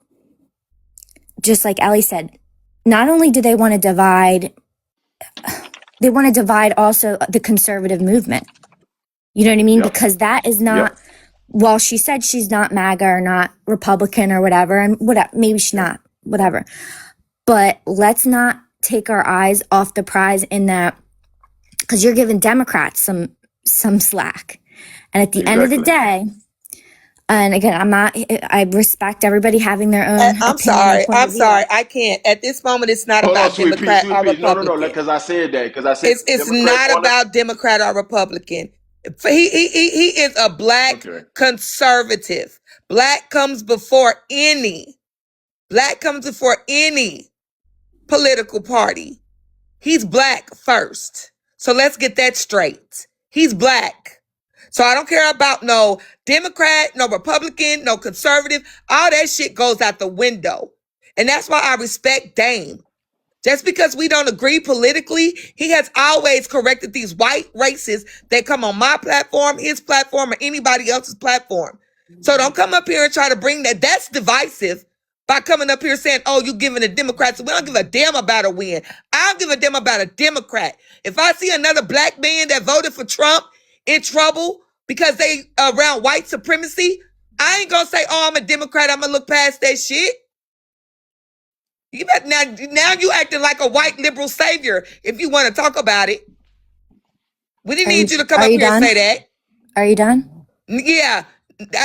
just like Ellie said, not only do they want to divide, they want to divide also the conservative movement. You know what I mean? Yep. Because that is not. Yep. Well, she said she's not MAGA or not Republican or whatever, and whatever, maybe she's not, whatever. But let's not take our eyes off the prize in that, because you're giving Democrats some slack. And at the end of the day, and again, I respect everybody having their own I'm opinion and sorry. point I'm of view. sorry. I can't. At this moment, it's not Hold on, about sweet pea, Democrat sweet or pea. No, Republican. because I said that. Because I said It's Democrats not want to. about Democrat or Republican. He is a black Okay. conservative. Black comes before any. Black comes before any political party. He's black first. So let's get that straight. He's black. So I don't care about no Democrat, no Republican, no conservative. All that shit goes out the window. And that's why I respect Dame. Just because we don't agree politically, he has always corrected these white racists that come on my platform, his platform, or anybody else's platform. So don't come up here and try to bring that. That's divisive by coming up here saying, oh, you giving the Democrats. We don't give a damn about a win. I don't give a damn about a Democrat. If I see another black man that voted for Trump in trouble because they around white supremacy, I ain't gonna say, oh, I'm a Democrat. I'm gonna look past that shit. You bet now you acting like a white liberal savior if you want to talk about it. We didn't need you to come Are up you here and done? say that. Are you done? Yeah.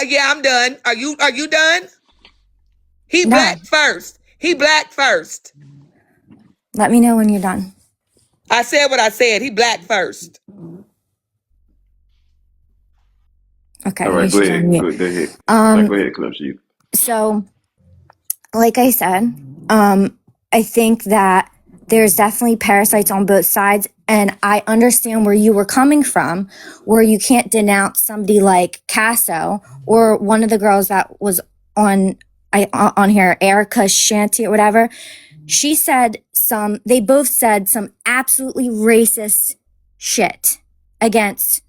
Yeah, I'm done. Are you done? He No. black first. He black first. Let me know when you're done. I said what I said. He black first. Okay. All right, go ahead. Go ahead. Go ahead, Clemson. So, like I said, I think that there's definitely parasites on both sides, and I understand where you were coming from, where you can't denounce somebody like Casso or one of the girls that was on here, Erica Shanty or whatever. She said they both said some absolutely racist shit against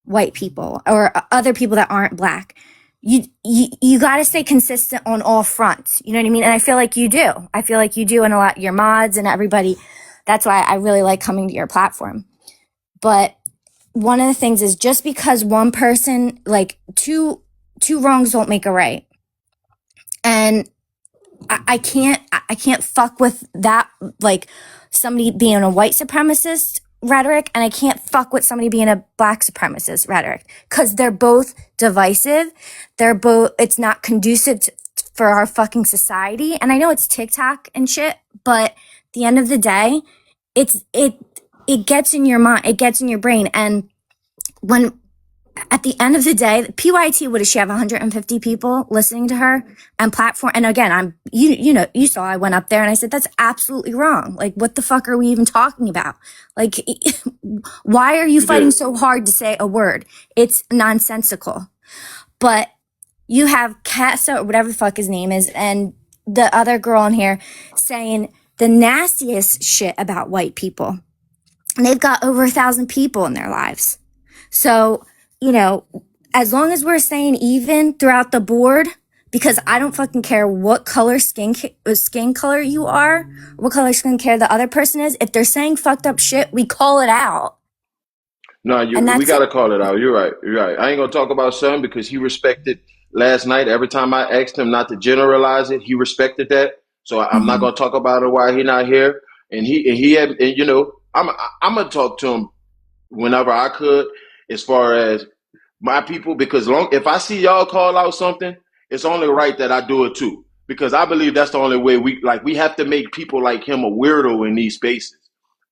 white people or other people that aren't black. You got to stay consistent on all fronts. You know what I mean? And I feel like you do. I feel like you do, and a lot your mods and everybody. That's why I really like coming to your platform. But one of the things is, just because one person, like two wrongs don't make a right, and I can't fuck with that, like somebody being a white supremacist rhetoric, and I can't fuck with somebody being a black supremacist rhetoric, because they're both divisive. It's not conducive for our fucking society. And I know it's TikTok and shit, but at the end of the day, it gets in your mind, it gets in your brain. And when at the end of the day, PYT, what does she have, 150 people listening to her and platform? And again, you saw I went up there and I said, that's absolutely wrong. Like, what the fuck are we even talking about? Like, why are you fighting so hard to say a word? It's nonsensical. But you have Casa, or whatever the fuck his name is, and the other girl in here saying the nastiest shit about white people. And they've got over 1,000 people in their lives. So, as long as we're staying even throughout the board, because I don't fucking care what color skin color you are, what color skin care the other person is. If they're saying fucked up shit, we call it out. No, we gotta call it out. You're right. You're right. I ain't gonna talk about Son because he respected last night. Every time I asked him not to generalize it, he respected that. So I'm not gonna talk about it while he not here. And he had, and I'm gonna talk to him whenever I could, as far as my people, because if I see y'all call out something, it's only right that I do it too. Because I believe that's the only way we have to make people like him a weirdo in these spaces.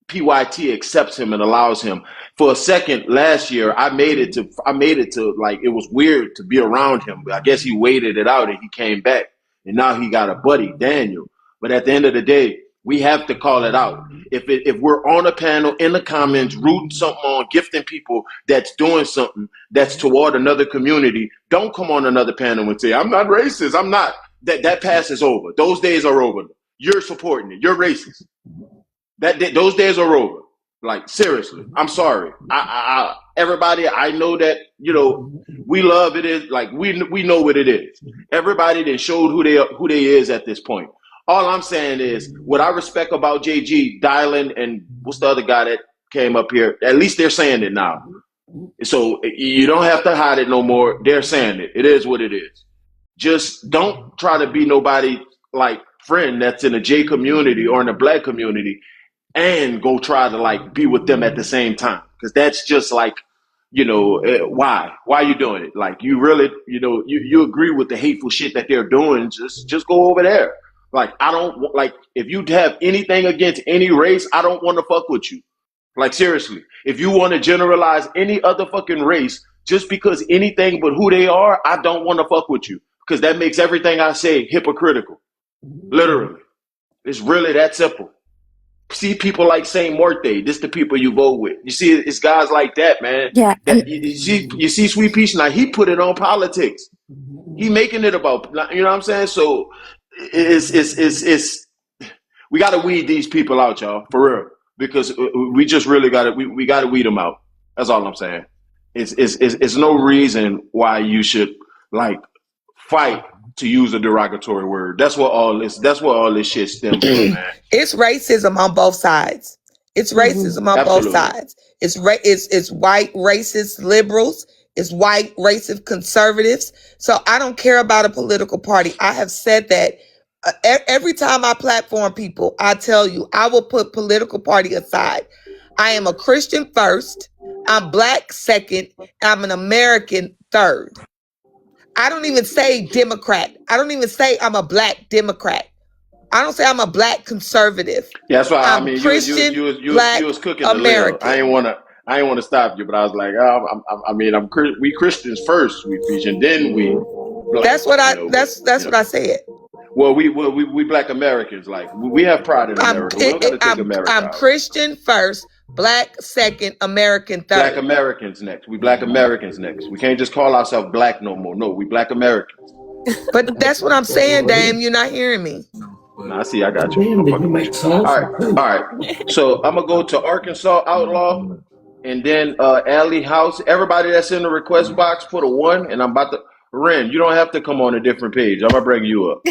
PYT accepts him and allows him. For a second last year, I made it to like it was weird to be around him. But I guess he waited it out and he came back. And now he got a buddy, Daniel. But at the end of the day, we have to call it out. If we're on a panel in the comments, rooting something on, gifting people that's doing something that's toward another community, don't come on another panel and say, I'm not racist. I'm not. That pass is over. Those days are over. You're supporting it. You're racist. Those days are over. Like seriously, I'm sorry. Everybody, I know that we love it. Is like we know what it is. Everybody that showed who they is at this point. All I'm saying is what I respect about JG, Dylan, and what's the other guy that came up here? At least they're saying it now. So you don't have to hide it no more. They're saying it. It is what it is. Just don't try to be nobody like friend that's in the J community or in the black community and go try to like be with them at the same time. Because that's just like, why are you doing it? Like you really, you agree with the hateful shit that they're doing. Just go over there. Like, I don't like if you have anything against any race, I don't want to fuck with you. Like seriously, if you want to generalize any other fucking race just because anything but who they are, I don't want to fuck with you because that makes everything I say hypocritical. Literally, it's really that simple. See people like Saint Morte, this the people you vote with. You see, it's guys like that, man. Yeah. That you see Sweet Peach now. He put it on politics. He making it about, you know what I'm saying? So it's we got to weed these people out, y'all, for real, because we just really got to we got to weed them out. That's all I'm saying. It's no reason why you should like fight to use a derogatory word. That's what all this shit stems from, man. It's racism on both sides. It's racism on Absolutely. both sides. It's white racist liberals. It's white racist conservatives. So I don't care about a political party. I have said that every time I platform people, I tell you, I will put political party aside. I am a Christian first. I'm black second. And I'm an American third. I don't even say Democrat. I don't even say I'm a black Democrat. I don't say I'm a black conservative. Yeah, that's why I'm I mean Christian, you black, was cooking American. the lil. I ain't want to stop you, but I was like, we Christians first, we preach, and then we. That's what what I said. Well, we Black Americans, like we have pride in America. We don't got to take America I'm out. Christian first, black second, American third. Black Americans next. We Black Americans next. We can't just call ourselves black no more. No, we Black Americans. But that's what I'm saying, Dame. You're not hearing me. Nah, I see. I got you. I'm fucking with you. All right. So I'm gonna go to Arkansas Outlaw, and then Alley House. Everybody that's in the request box, put a 1, and I'm about to. Ren, you don't have to come on a different page. I'm gonna bring you up.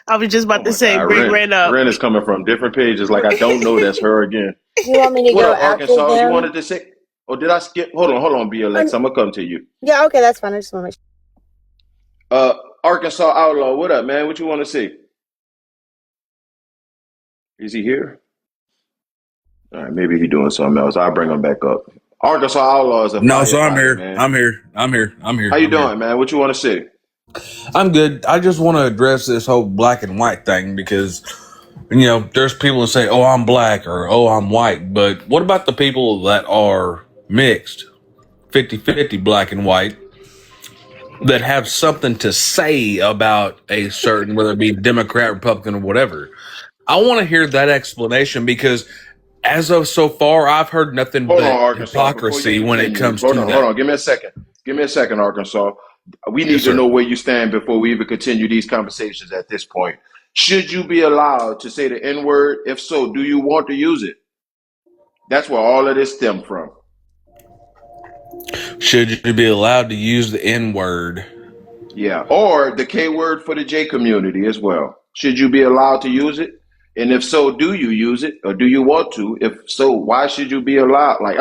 I was just about to say, God, bring Ren up. Ren is coming from different pages. Like I don't know that's her again. You want me to What go up, after Arkansas? them? You wanted to say? Or did I skip? Hold on, BLX. I'm gonna come to you. Yeah, okay, that's fine. I just want to make sure. Arkansas Outlaw, what up, man? What you want to see? Is he here? All right, maybe he's doing something else. I'll bring him back up. Arkansas Outlaw is a No, so I'm firefighter, here. man. I'm here. How you doing, man? What you want to see? I'm good. I just want to address this whole black and white thing because, there's people that say, oh, I'm black or, oh, I'm white. But what about the people that are mixed, 50-50 black and white, that have something to say about a certain, whether it be Democrat, Republican, or whatever? I want to hear that explanation because as of so far, I've heard nothing but hypocrisy when it comes to that. Hold on. Give me a second, Arkansas. We need to know where you stand before we even continue these conversations at this point. Should you be allowed to say the N-word? If so, do you want to use it? That's where all of this stemmed from. Should you be allowed to use the N-word? Yeah, or the K-word for the J community as well. Should you be allowed to use it? And if so, do you use it or do you want to? If so, why should you be allowed? Like,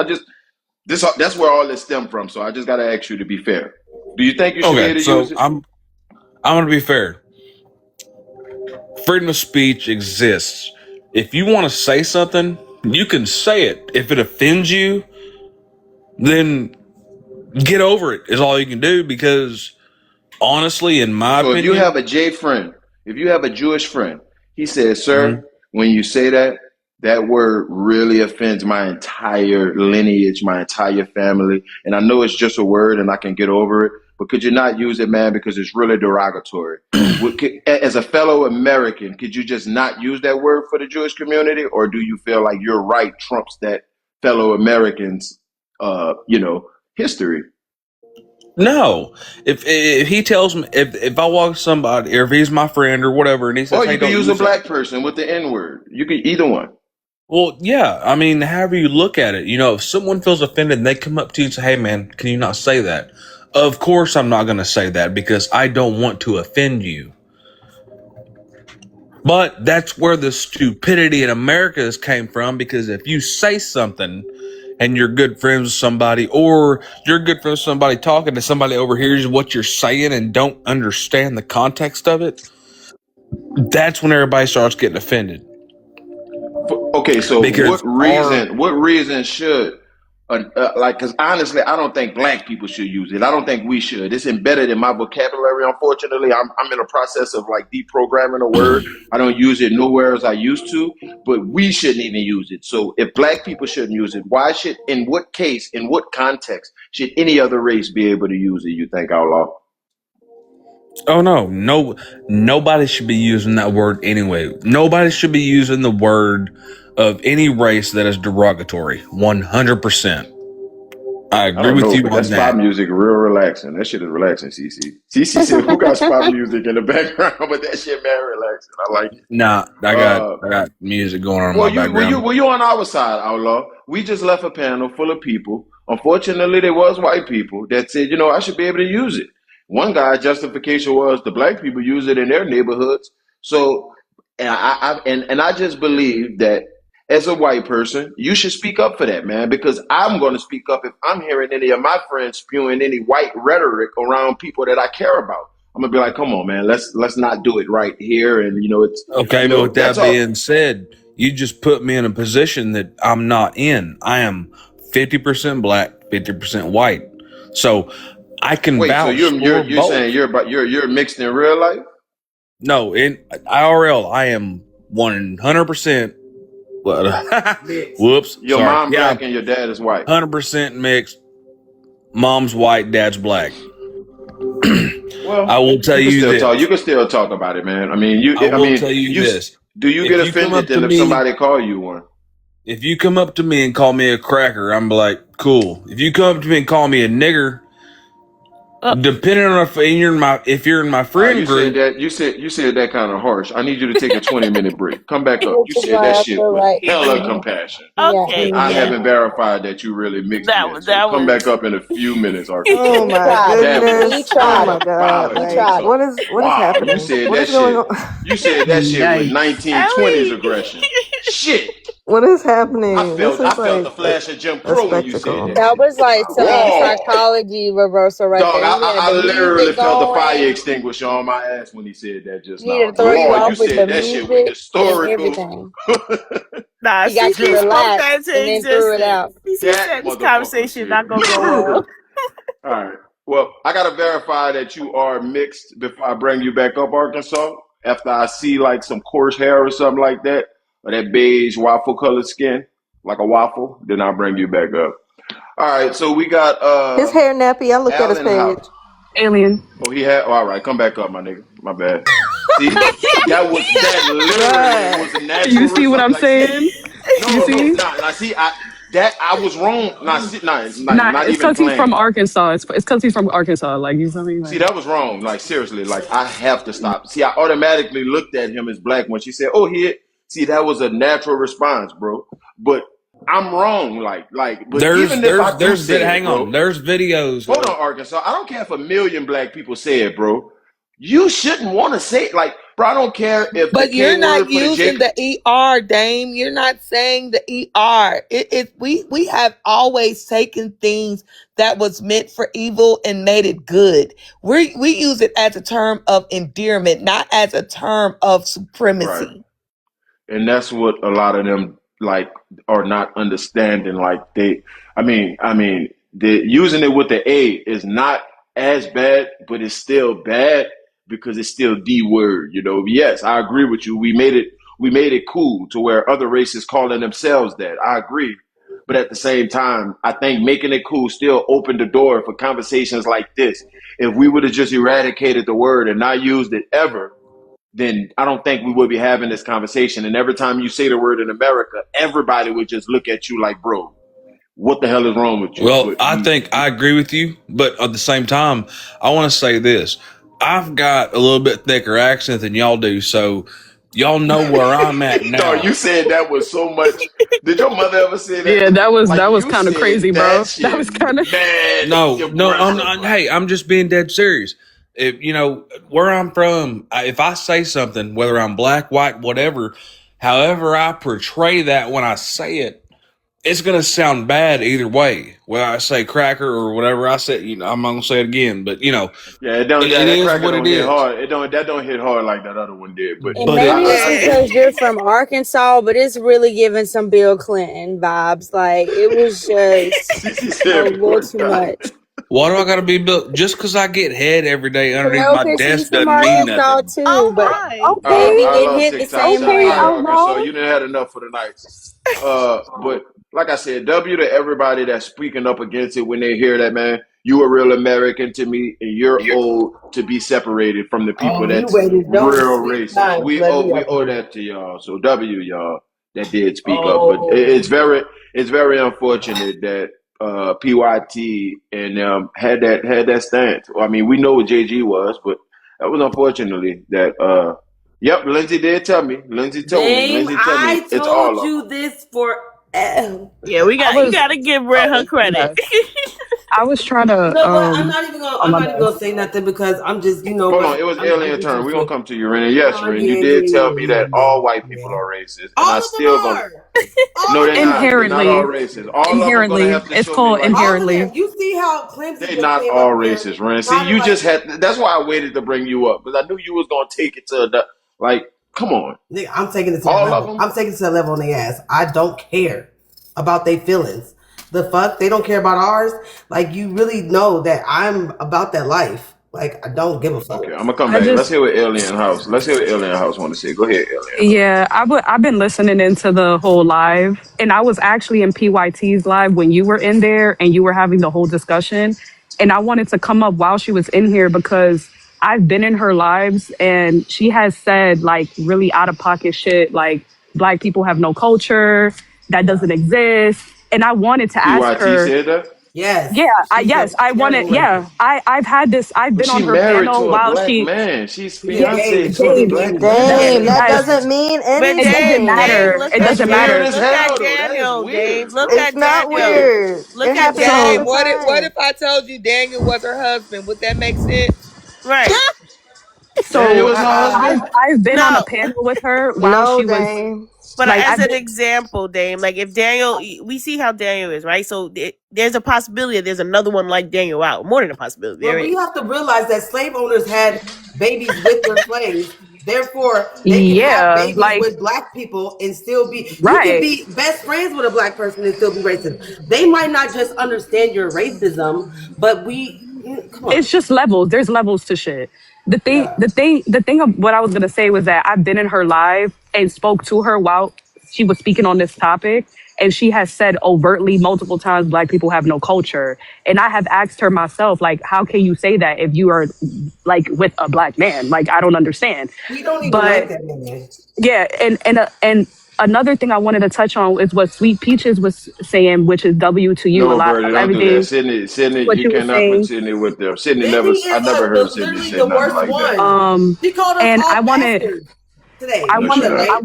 that's where all this stemmed from. So I just got to ask you to be fair. Do you think you should be able to use it? I'm going to be fair. Freedom of speech exists. If you want to say something, you can say it. If it offends you, then get over it is all you can do because honestly, in my opinion. If you have a J friend, if you have a Jewish friend, he says, sir, when you say that, That word really offends my entire lineage, my entire family. And I know it's just a word and I can get over it, but could you not use it, man? Because it's really derogatory. As a fellow American, could you just not use that word for the Jewish community? Or do you feel like your right trumps that fellow Americans, history? No, if he tells me if I walk somebody or if he's my friend or whatever, and he says, Or "Hey, you could don't use a use that." black person with the N word. You could either one. Well, yeah, I mean, however you look at it, if someone feels offended and they come up to you and say, "Hey, man, can you not say that?" Of course, I'm not going to say that because I don't want to offend you. But that's where the stupidity in America has came from, because if you say something and you're good friends with somebody, or you're good friends with somebody talking to somebody overhears what you're saying and don't understand the context of it, that's when everybody starts getting offended. Okay, so Because what reason should because honestly, I don't think black people should use it. I don't think we should. It's embedded in my vocabulary. Unfortunately, I'm in a process of like deprogramming a word. I don't use it nowhere as I used to, but we shouldn't even use it. So if black people shouldn't use it, why should, in what case, in what context should any other race be able to use it, you think, Outlaw? oh no, nobody should be using that word anyway. Nobody should be using the word of any race that is derogatory. 100%. I I agree don't with know, you but that on spot that. music real relaxing. That shit is relaxing, CC. CC said, "Who got spot music in the background?" But that shit, man, relaxing. I like it. Nah, I got Uh, music going on in Well, my you were background. you on our side, Outlaw. We just left a panel full of people. Unfortunately, there was white people that said, I should be able to use it. One guy's justification was the black people use it in their neighborhoods. So, and I just believe that as a white person, you should speak up for that, man, because I'm going to speak up if I'm hearing any of my friends spewing any white rhetoric around people that I care about. I'm gonna be like, come on, man, let's not do it right here, and it's Okay, but with that's that all. being said, you just put me in a position that I'm not in. I am 50% black, 50% white. So I can Wait, so vouch for you're saying both. you're mixed in real life? No, in IRL, I am 100%. Whoops, Your sorry. mom Yeah, black and your dad is white. 100% mixed. Mom's white, dad's black. I Well, will tell you can you still talk. You this. can still talk about it, man. I mean, I will tell you you this. do you get If you come offended up to then if me somebody call you one? If you come up to me and call me a cracker, I'm like, cool. If you come up to me and call me a nigger, depending on if you're in my All right, friend group, you said that kind of harsh. I need you to take a 20-minute break. Come back up. Which You is said that why I shit feel with like, hella compassion. yeah, Okay, I yeah. haven't verified that you really mixed yet. So That come back was up in a few minutes, Arkansas. Oh he my tried it. That He goodness. was Oh tried that it. my was god. He violent as Like tried fuck. it. what is Wow, happening? What is going on? You said that shit with Yikes. 1920s aggression. Shit. What is happening? This I is felt like the flash of Jim a Crow when you said spectacle. that That shit. was like some Whoa. psychology reversal right Dog, there. He had I the literally music felt the fire going. extinguisher on my ass when he said that just He now. to throw you Boy, you off with the said that shit with music and historical. everything. nah. He got you CC spoke relaxed that into and then threw it existence. out. CC That said this motherfucker conversation said, not gonna go well. all right. Well, I got to verify that you are mixed before I bring you back up, Arkansas. After I see like some coarse hair or something like that, or that beige waffle colored skin, like a waffle, then I'll bring you back up. All right. So we got His hair nappy. I looked at his Allen page. House. Oh, he had. Oh, all right, come back up, my nigga. My bad. See, that literally was a Bruh. natural result. Like, see, no, nah. See, I was wrong. Not even playing. See, that was wrong. Like, seriously, like I have to stop. See, I automatically looked at him as black when she said, "Oh, he." See, that was a natural response, bro. But I'm wrong. But even if I do say it, hang on, bro. there's videos Hold of, on, Arkansas. I don't care if a million black people say it, bro. You shouldn't want to say it. Like, bro, I don't care if the But K you're not word for the using J. the ER, Dame. You're not saying the ER. We have always taken things that was meant for evil and made it good. We use it as a term of endearment, not as a term of Right. supremacy. And that's what a lot of them like are not understanding. Like using it with the A is not as bad, but it's still bad because it's still the word. Yes, I agree with you. we made it cool to where other races calling themselves that. I agree. But at the same time, I think making it cool still opened the door for conversations like this. If we would have just eradicated the word and not used it ever, then I don't think we would be having this conversation. And every time you say the word in America, everybody would just look at you like, bro, what the hell is wrong with you? Well, But I think I agree with you, but at the same time, I want to say this. I've got a little bit thicker accent than y'all do, so y'all know where I'm at dog, now. you said that was so much. Did your mother ever say that Yeah, to you? Like that was you kind of crazy, said that bro. That shit, was kind of. man, No, I'm aggressive, not. bro. Hey, I'm just being dead serious. If you know where I'm from, if I say something, whether I'm black, white, whatever, however I portray that when I say it, it's gonna sound bad either way. Whether I say cracker or whatever I say, I'm not gonna say it again. But Yeah, it don't. it That is cracker what it don't hit is. hard. It don't. That don't hit hard like that other one did. But And But maybe it it's I because you're from Arkansas, but it's really giving some Bill Clinton vibes. Like it was just CC a said, little "Boy, too much. Why do I gotta be built? Just because I get head every day underneath Carol my can see desk some doesn't mean Arkansas nothing. too, Oh but my. they be I getting love hit the TikTok. same Shout way. out Arkansas. You didn't had enough for the night. But like I said, W to everybody that's speaking up against it when they hear that, man. You a real American to me, and you're owed to be separated from the people You that's waited those real sweet racist. times. Let me We up owe here. that to y'all. So W y'all that did speak up, but Oh, it's very unfortunate that PYT and had that stance. I mean, we know what JG was, but that was unfortunately that. Yep, Lindsay did tell me. Dame, Lindsay told me I it's told all of them. you this for. Yeah, I you was. gotta give Red her credit. Yeah, I was trying You to. know what? I'm not even gonna. Oh I'm my not even bad. gonna say nothing because I'm just. You know Hold what? on, it was I'm alien just turn. used We're to gonna it. come to you, Renee. Yes, Oh Ren, yeah, you did tell me that yeah. all white people Yeah. are racist, and I All of them still gonna. are. All No, of they're them not. are. They're not all Inherently, racist. All of them gonna inherently, have to it's show me called like All of them. inherently. You see how Clemson they just not came all up here racist, Ren. See, trying to you like. just had. That's why I waited to bring you up because I knew you was gonna take it to the like. Come on, Nigga, I'm taking it to that all of level. them. I'm taking it to that level on their ass. I don't care about their feelings. The fuck? They don't care about ours. Like you really know that I'm about that life. Like I don't give a Okay, fuck. I'm gonna come I back. Let's just. hear what Alien House. Let's hear what Alien House want to say. Go ahead, Alien House. Yeah, I've been listening into the whole live, and I was actually in PYT's live when you were in there and you were having the whole discussion. And I wanted to come up while she was in here because I've been in her lives and she has said like really out of pocket shit like black people have no culture, that Yeah. doesn't exist. And I wanted to ask PYT her, said that, yeah, Yes. She's a I wanted, terrible yeah, racist. I've had this, I've but been she on her married panel to a while black she, man. She's yeah, fiance to a Dave, black yeah, Dame, man. that yes, doesn't mean But it doesn't Dame, anything. Dame, matter. look It at That's doesn't weird matter. as Look at hell, though. That is Daniel, Dame. weird. Look It's at not Daniel. weird. It Look at happens all Dame, the Daniel. what time. if I told you Daniel was her husband? Would that make sense? Right. Daniel So was her husband. I've been on a No, panel with her while No, she was Dame. but like as I've an been example, Dame, like if Daniel, we see how Daniel is, right? So there's a possibility that there's another one like Daniel out. More than a possibility. But There we is. have to realize that slave owners had babies with their slaves. Therefore, they can have yeah, babies like with black people and still be. You can right. be best friends with a black person and still be racist. They might not just understand your racism, but come It's on. just levels. There's levels to shit. Yeah. The thing of what I was gonna say was that I've been in her live and spoke to her while she was speaking on this topic. And she has said overtly multiple times, black people have no culture. And I have asked her myself, like, how can you say that if you are like with a black man? Like, I don't understand. We don't even like But that man. yeah, and another thing I wanted to touch on is what Sweet Peaches was saying, which is W to you. A No, lot Birdie, of don't do that. everything Sydney, what you you were cannot put saying. Sydney with them. Sydney never. Sydney I is never heard Sydney literally say the nothing worst like that. one. She called us And all bastards today. I You No, see she wanted that, not. right?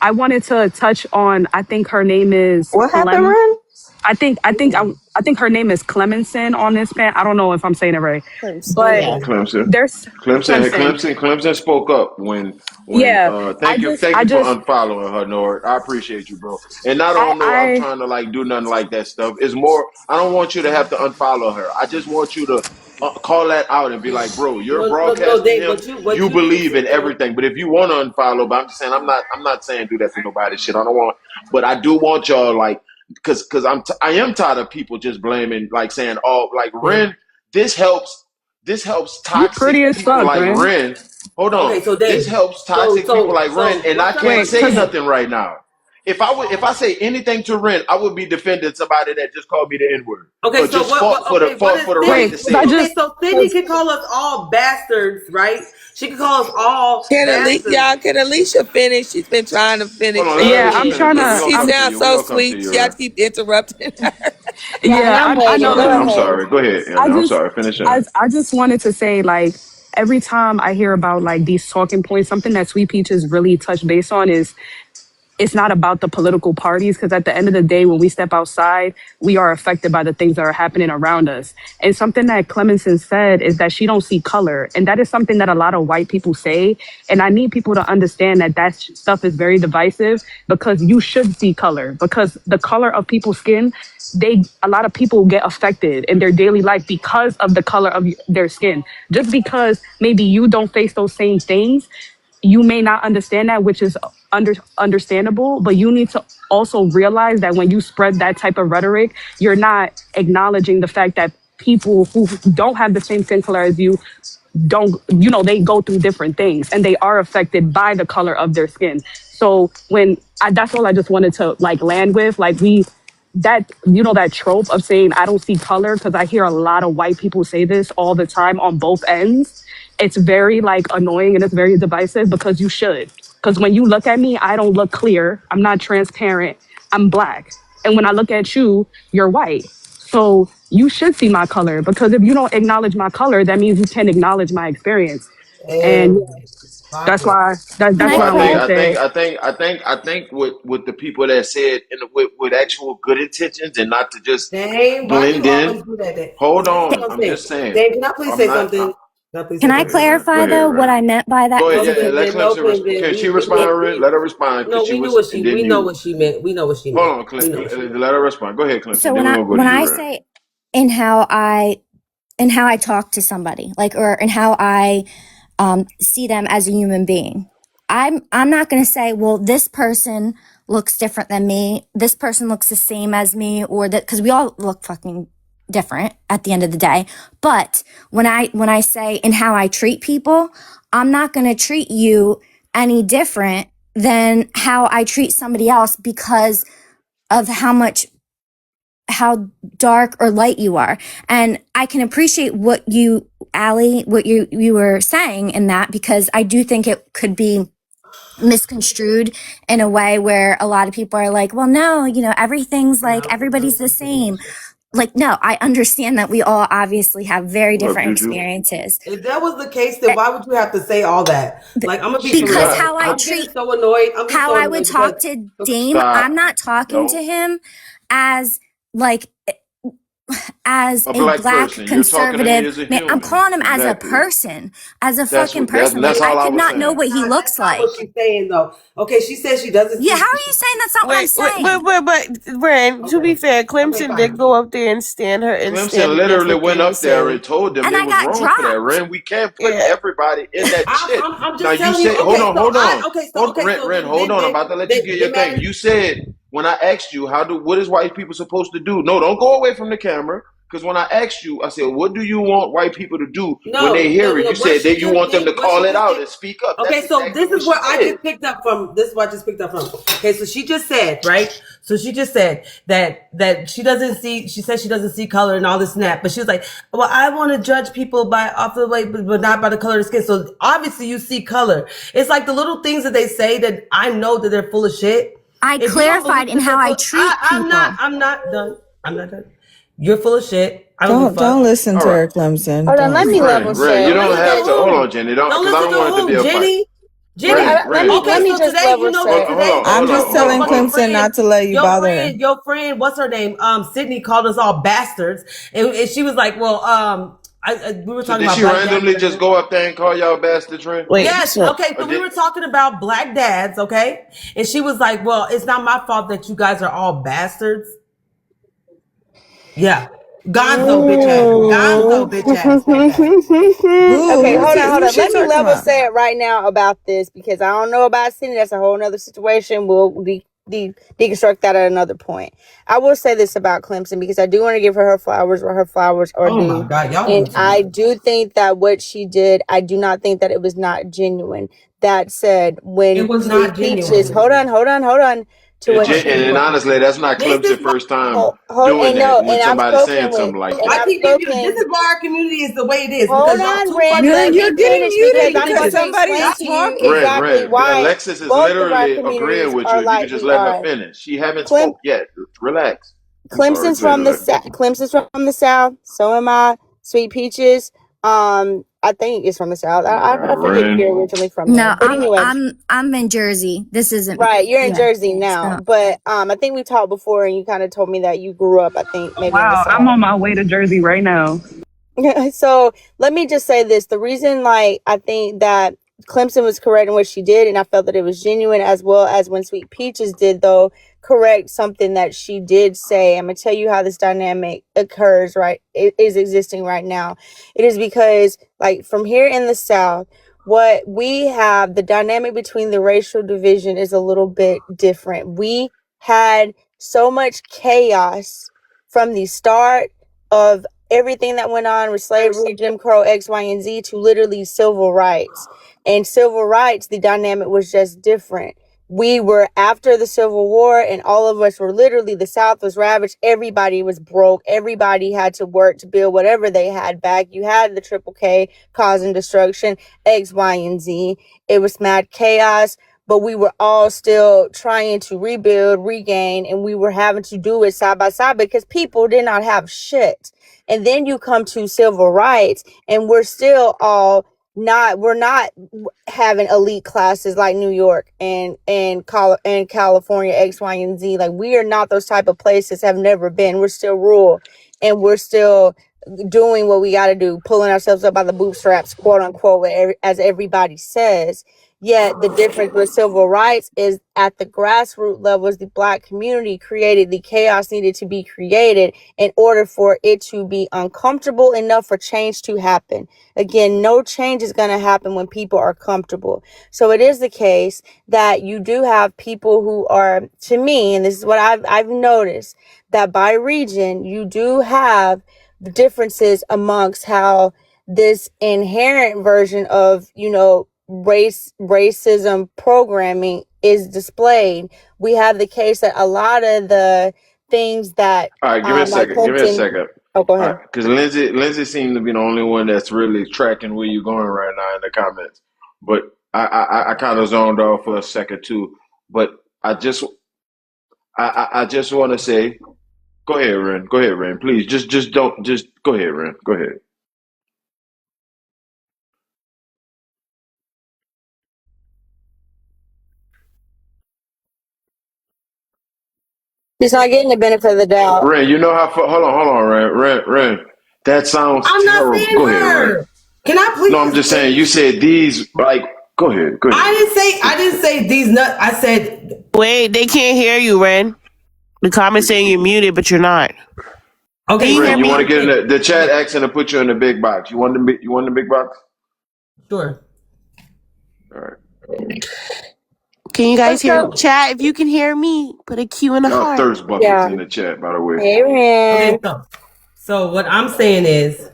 I wanted to touch on. I think her name is What happened, Clem. Ren? I think her name is Clemenson on this pan. I don't know if I'm saying it right, but Yeah. Clemson. Clemson. there's Clemson. Clemson spoke up when Yeah, thank you for unfollowing her, Nord. I appreciate you, bro. And I don't know I'm I trying to like do nothing like that stuff. It's more I don't want you to have to unfollow her. I just want you to call that out and be like, bro, you're No, broadcasting Dave. him. What You you need to believe in sit there. everything. But if you want to unfollow, but I'm just saying I'm not saying do that to nobody shit. I don't want but I do want y'all like because I am tired of people just blaming like saying oh like Ren this helps you pretty toxic as people fuck, like man. Ren. Hold on. Okay, so This Dave. helps toxic people like Ren, and I What's up? can't Wait, say because nothing right now. If I say anything to Ren, I would be defending somebody that just called me the N word Okay, or so just what? fought Okay, what is for the right Sydney? to wait, 'cause say I it. Okay, just so Sydney can call us all bastards, right? She can call us all bastards. Can Alicia finish? She's been trying to Hold finish on, let for a yeah, Alicia I'm minute. finish, trying man. We to. gonna She come to sounds you. We so gonna come to sweet. you, Y'all Ren. keep interrupting her. Yeah, and Yeah, I'm I waiting. know. Go I'm ahead. sorry. Go ahead, I Anna. I'm just sorry. Finish up. I just wanted to say, like, every time I hear about like these talking points, something that Sweet Peaches really touch base on is it's not about the political parties, because at the end of the day, when we step outside, we are affected by the things that are happening around us. And something that Clemenson said is that she don't see color, and that is something that a lot of white people say. And I need people to understand that that stuff is very divisive, because you should see color, because the color of people's skin, a lot of people get affected in their daily life because of the color of their skin. Just because maybe you don't face those same things, you may not understand that, which is understandable, but you need to also realize that when you spread that type of rhetoric, you're not acknowledging the fact that people who don't have the same skin color as you don't, they go through different things and they are affected by the color of their skin. So that's all I just wanted to like land with, like that trope of saying I don't see color, because I hear a lot of white people say this all the time on both ends. It's very like annoying and it's very divisive, because you should. Because when you look at me, I don't look clear. I'm not transparent. I'm black. And when I look at you, you're white. So you should see my color, because if you don't acknowledge my color, that means you can't acknowledge my experience. And And that's pocket. why Can that's I Well, what I wanted to clarify? say. I think with the people that said with actual good intentions and not to just Dang, why blend you always in. do that? Dang? Hold This is what on, I'm I'm saying. just saying. Dang, can I please I'm say not. something? Can I please Can say I Go ahead, something? Ren. Go clarify ahead, though what Ren. I meant by that? Go ahead. No, Yeah, Clinton, let no, Clemson. Clinton. Can she We, respond, Ren? Let her respond because no, she we knew was, what and she, then we know you. what she meant. We know what she Hold meant. on, We know what she meant. let her respond. Go ahead, Clemson. So Then we're gonna go to when you, I Ren. say in how I talk to somebody, like, or in how I see them as a human being. I'm not going to say, well, this person looks different than me. This person looks the same as me, or that, because we all look fucking different at the end of the day. But when I say in how I treat people, I'm not going to treat you any different than how I treat somebody else because of how dark or light you are. And I can appreciate what you, Allie, what you were saying in that, because I do think it could be misconstrued in a way where a lot of people are like, well, no, everything's like, everybody's the same. Like, no, I understand that we all obviously have very What up, different Juju? experiences. If that was the case, then why would you have to say all that? Like, I'm gonna be for She Because real. got. how I I'm getting treat, so annoyed. I'm getting how so I would annoyed because talk to Dame, I'm Stop. not talking to No. him as like as A a black black person. You're talking to me conservative as a man. I'm human. calling him as a Exactly. person, as a fucking person. Like That's I all I could was not know saying. what he that's looks not what like. she's saying though. Okay, she says she doesn't Yeah, how see. are you saying that's not what I'm Wait, saying? but, Ren, to Okay, be fair, okay, Clemson fine. did go up there and stand Clemson against literally what went they were up there saying. and told them And they I was got wrong for that, dropped. Ren. We can't put Yeah. everybody in that shit. I'm Now just you telling you. said, hold Okay, on, so hold on, Ren, hold on. I'm about to let you get your they thing. mad. You said when I asked you what is white people supposed to do? No, don't go away from the camera. Because when I asked you, I said, what do you want white people to do when they hear it? No. You What said that she you just want them to did, what call she it just out did. and speak up. That's Okay, so exactly this what is she what I did. just picked up from. This is what I just picked up from. Okay, so she just said, right? So she just said that she doesn't see. She said she doesn't see color and all this and that. But she was like, well, I want to judge people by off the way, but not by the color of the skin. So obviously you see color. It's like the little things that they say that I know that they're full of shit. I If you don't believe clarified in that how they're I full, treat people. I'm not done. I'm not done. You're full of shit. I don't give a Don't fuck. listen All to right. her, Clemson. Hold on, Don't let me listen. level Ren, you set. Don't don't listen to have to. Hold whom? on, Jenny. Don't Because I listen don't to want it to be whom? a fight. Jenny? Ren, Let Okay, me so just today, level set. today, I'm just telling Clemson not to let you bother her. your friend, what's her name? Sydney called us all bastards, and she was like, well, we were So talking did about she black dads. randomly just go up there and call y'all bastards, Ren? Wait, Yes, so okay, Or so we did were talking about black dads, okay, and she was like, well, it's not my fault that you guys are all bastards. Yeah, Gonzo bitch ass like that. Who? Okay, Who's hold he? on, hold Who's on. she Let me talking level about? set right now about this because I don't know about Cindy. That's a whole nother situation. deconstruct that at another point. I will say this about Clemson because I do want to give her flowers where her flowers are Oh my due. God, y'all And do too I much. do think that what she did, I do not think that it was not genuine. That said, It when was Sweet not Peaches, genuine. hold on, to And, what Fuck is and wrong with honestly, you? that's not This is Clemson why first time hold doing and that no, when and I've somebody's spoken saying with, something like and I that. I've keep getting muted. This spoken. is why our community is the way it is Hold because y'all on, too Ren. fucking Let You're me you're ignorant. getting finish because muted I'm because going to somebody's explain to you talking. exactly Ren, why Alexis is both of our literally agreeing communities with you. are If you like could just we let her are. finish. She haven't Clem, spoke yet. Relax. I'm sorry. Clemson's Go ahead, from the Alex. Clemson's from the South. So am I. Sweet Peaches. I think it's from the South. I forget if Ren. you're originally from there, No, but anyway, I'm in Jersey. This isn't. right? You're in Yeah. Jersey now, So but I think we talked before, and you kind of told me that you grew up. I think maybe in the Wow, I'm South. on my way to Jersey right now. So let me just say this. The reason, like, I think that Clemson was correct in what she did, and I felt that it was genuine, as well as when Sweet Peaches did, though, correct something that she did say. I'm going to tell you how this dynamic occurs, right? It is existing right now. It is because, like, from here in the South, what we have, the dynamic between the racial division is a little bit different. We had so much chaos from the start of everything that went on with slavery, Jim Crow, X, Y, and Z to literally civil rights. And civil rights, the dynamic was just different. We were after the Civil War, and all of us were literally, the South was ravaged. Everybody was broke. Everybody had to work to build whatever they had back. You had the Triple K causing destruction, X, Y, and Z. It was mad chaos, but we were all still trying to rebuild, regain, and we were having to do it side by side because people did not have shit. And then you come to civil rights, and we're still all we're not having elite classes like New York and California, X, Y, and Z. Like, we are not those type of places, have never been. We're still rural, and we're still doing what we got to do, pulling ourselves up by the bootstraps, quote unquote, as everybody says. Yet the difference with civil rights is at the grassroots levels, the Black community created the chaos needed to be created in order for it to be uncomfortable enough for change to happen. Again, no change is going to happen when people are comfortable. So it is the case that you do have people who are, to me, and this is what I've noticed, that by region, you do have differences amongst how this inherent version of, racism programming is displayed. We have the case that a lot of the things that All right, give me a like second. Give me a Clinton. second. Oh, go All ahead. right, because Lindsay seemed to be the only one that's really tracking where you're going right now in the comments. But I kind of zoned off for a second too. But I just want to say, go ahead, Ren. Go ahead, Ren. Please, just don't just go ahead, Ren. Go ahead. He's not getting the benefit of the doubt. Ren, you know how? Hold on, Ren. That sounds I'm not terrible. saying Go ahead, Ren. her. Can I No, I'm please just saying. You finish? said these like. Go ahead. Go ahead. I didn't say these nuts. I said Wait, they can't hear you, Ren. The comments saying you're muted, but you're not. Can okay. you So hear Ren, you want to me? get in okay, the chat okay, action to put you in the big box? You want the big box? sure. All right. Can you guys hear So, chat? If you can hear me, put a Q and a Y'all heart. thirst buckets yeah. in the chat, by the way. Hey, Okay, Ren. so what I'm saying is,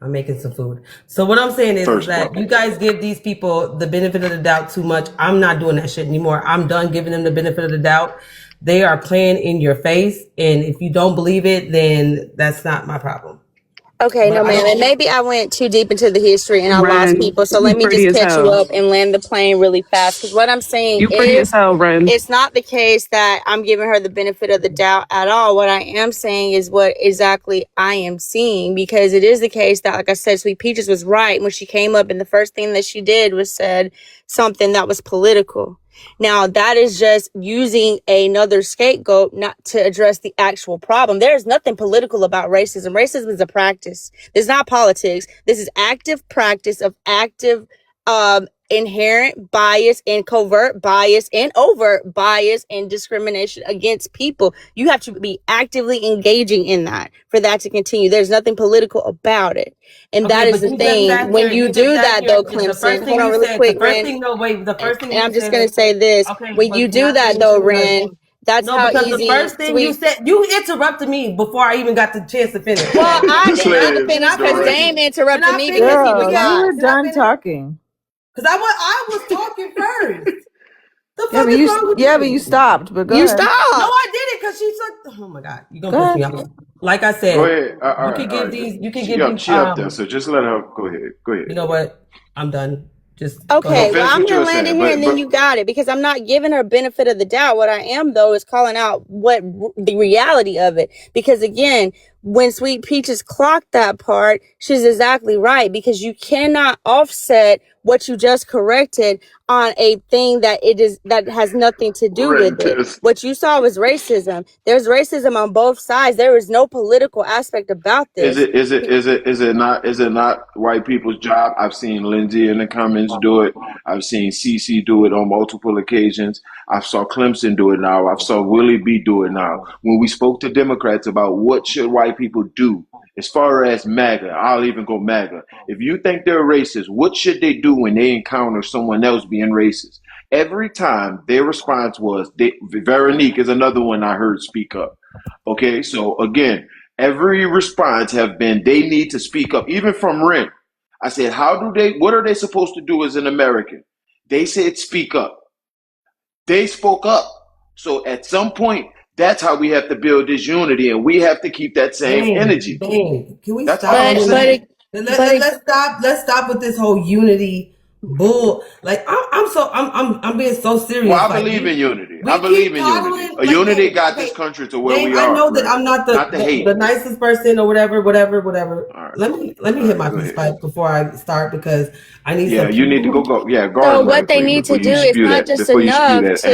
I'm making some food. So what I'm saying is Thirst that you buckets. guys give these people the benefit of the doubt too much. I'm not doing that shit anymore. I'm done giving them the benefit of the doubt. They are playing in your face, and if you don't believe it, then that's not my problem. Okay, But no, I ma'am. And don't. maybe I went too deep into the history and I lost Ren, people. So you let me pretty just as catch you hell. up and land the plane really fast. Because what I'm saying You pretty as is, hell, Ren. it's not the case that I'm giving her the benefit of the doubt at all. What I am saying is what exactly I am seeing. Because it is the case that, like I said, Sweet Peaches was right when she came up, and the first thing that she did was said something that was political. Now, that is just using another scapegoat not to address the actual problem. There is nothing political about racism. Racism is a practice. It's not politics. This is active practice of active inherent bias and covert bias and overt bias and discrimination against people. You have to be actively engaging in that for that to continue. There's nothing political about it. And that Okay, is but the you just thing. sat When here. you You just do sat that, here. though, The first Clemson, hold thing on you really said. The quick, first Ren. thing. No, wait. The first thing And you I'm just said going was to say this. okay, When but you you're do not that, finishing though, the Ren, That's No, how because the easy first thing you sweet. said, you interrupted me before I even got the chance to finish. Well, I Just didn't let get to him Can finish I because direct finish? Dame it. Can interrupted I me finish? because he Girl, was you live. were Can I done finish? talking. Because I was talking first. The Yeah, fuck but is wrong with you you? stopped. But go You ahead. No, stop. I did it because she said, "Oh my god, you're gonna Go piss me ahead. off." Like I Go said, ahead. you could All give right. these. You could She give up. these. She up there. So just let her go ahead. Go ahead. You know what? I'm done. Just go No, Okay, ahead. well, finish I'm what you gonna were land it saying. here, and then But you got it because I'm not giving her benefit of the doubt. What I am though is calling out what the reality of it. Because again, when Sweet Peaches clocked that part, she's exactly right. Because you cannot offset what you just corrected on a thing that has nothing to do with it. Renters. What you saw was racism. There's racism on both sides. There is no political aspect about Is this. it is it not white people's job? I've seen Lindsay in the comments do it. I've seen Cece do it on multiple occasions. I saw Clemson do it now. I've saw Willie B do it now. When we spoke to Democrats about what should white people do as far as MAGA, I'll even go MAGA. If you think they're racist, what should they do when they encounter someone else being racist? Every time their response was, Veronique is another one I heard speak up. Okay, so again, every response have been they need to speak up, even from Rent. I said, what are they supposed to do as an American? They said speak up. They spoke up. So at some point, that's how we have to build this unity, and we have to keep that same energy. Dang. Can we That's stop all I'm But doing but that? saying. it, Let, but let, it, let's stop. Let's stop with this whole unity bull. Like I'm being so Well, serious. I Like believe in unity. I we believe keep in unity. coddling. A Like unity Dame. got this Okay, country to where Dame. we I are, know that Ren. I'm not Not the the hate. nicest person or whatever. All right. Let me All hit right. my Go peace ahead. pipe before I start because I need Yeah, some you need to people. go. Yeah, so garden what right they quick need to before do you is spew not that. just Before you spew enough that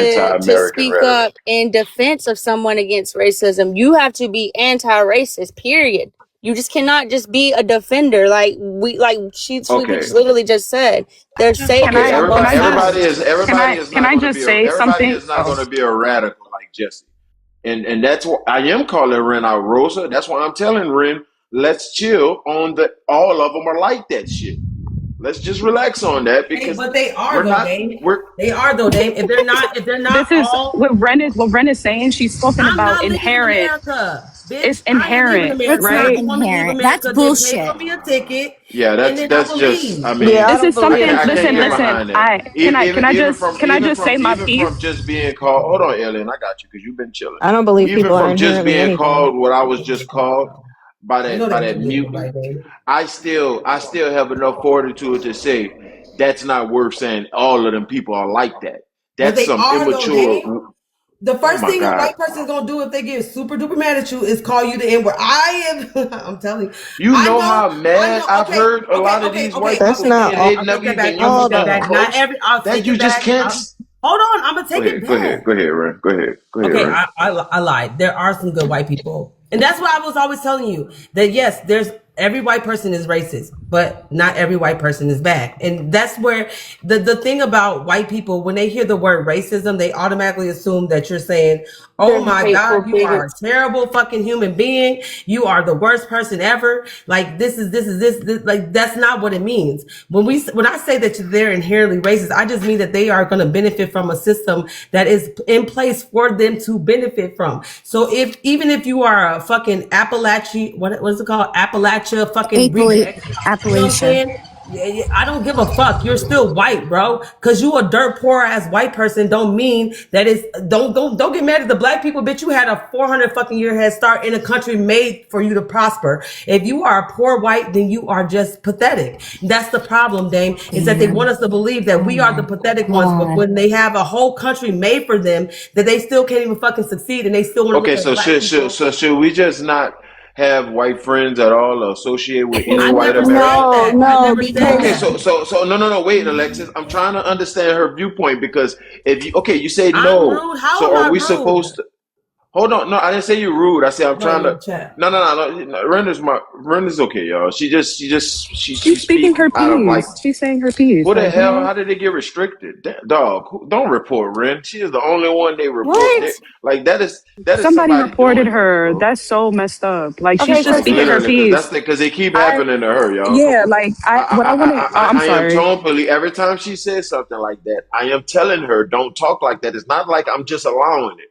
to anti-American speak rhetoric. up in defense of someone against racism. You have to be anti-racist. Period. You just cannot just be a defender Sweet Okay. Peach literally just said. They're Can Okay, saviors I on both can I just sides. everybody is can not I going to just be say everybody something? is not Oh, going to be a radical like Jesse, and that's what I am calling Ren out Rosa. That's why I'm telling Ren, let's chill on the. All of them are like that shit. Let's just relax on that Hey, because but they are we're though, not Dame. we're They are though, Dame. If they're not this is all. What Ren is saying. She's spoken I'm about not leaving inherent. America, bitch. It's I ain't leaving inherent, It's America. not If right? you want me to leave inherent. That's America, then pay bullshit. for me a ticket, yeah. and then I That's will just. I leave. Yeah, mean, I This don't is believe something. in I free can't Listen, get admission. listen. behind that. Can I just say my Even piece? from just being called. Hold on, Ellen. I got you because you've been chilling. I don't believe Even people are from just inherently being anything. called what I was just called You know by they that hate me mutant. anyway, Dame. I still have enough fortitude to say that's not worth saying. All of them people are like that. But That's they some are though, Dame. immature. The Oh first my thing a God! white person's gonna do if they get super duper mad at you is call you the N word. I am. I'm telling you. You I know know. how I mad know. I've Okay. heard a Okay. lot of Okay. these Okay. white I'll That's people, take that not and back. all, they've I'll never take that back. even I'll used all take the that word though. back. Not coach. every. I'll That take you it just back. can't. Hold on. I'm gonna Go take it ahead. Go back. ahead. Go ahead, Ren. Go ahead. Go ahead, Okay, Ren. I lied. There are some good white people. And that's what I was always telling you. That yes, there's every white person is racist, but not every white person is bad. And that's where the thing about white people, when they hear the word racism, they automatically assume that you're saying, oh They're my hateful God, you are a bigots. terrible fucking human being. You are the worst person ever. Like this like that's not what it means. When I say that they're inherently racist, I just mean that they are going to benefit from a system that is in place for them to benefit from. So even if you are a fucking what is it called? Appalachia fucking reject. You know what I'm Appalachia. saying? Yeah, I don't give a fuck. You're still white, bro. Cause you a dirt poor ass white person don't mean that it's don't get mad at the black people, bitch. You had a 400 fucking year head start in a country made for you to prosper. If you are a poor white, then you are just pathetic. That's the problem, Dame, is that they want Damn. us to believe that Oh we are my the pathetic ones, but god. when they have a whole country made for them, that they still can't even fucking succeed and they still want to look Okay, at so black people. should we just not have white friends at all or associate with any I white never said American? No, that. I no, never said Okay, because that. so no, wait, Alexis. I'm trying to understand her viewpoint because if you okay, you say I'm no. rude. How So am are I we rude? supposed to hold on? No, I didn't say you're rude. I said I'm Right, trying in to. the chat. No. Render's okay, y'all. She She's speaking speak her out of like piece. She's saying her piece. who the Like, you hell? know, How did they get restricted? Dog, don't report Ren. She is the only one they report. what? Like that is somebody somebody reported doing that, her. bro. That's so messed up. Like, she's okay, just so Like speaking see, her literally, piece. because they keep I happening to her, y'all. Yeah, like what I wanted. I'm I am sorry. tone police. Every time she says something like that, I am telling her, don't talk like that. It's not like I'm just allowing it.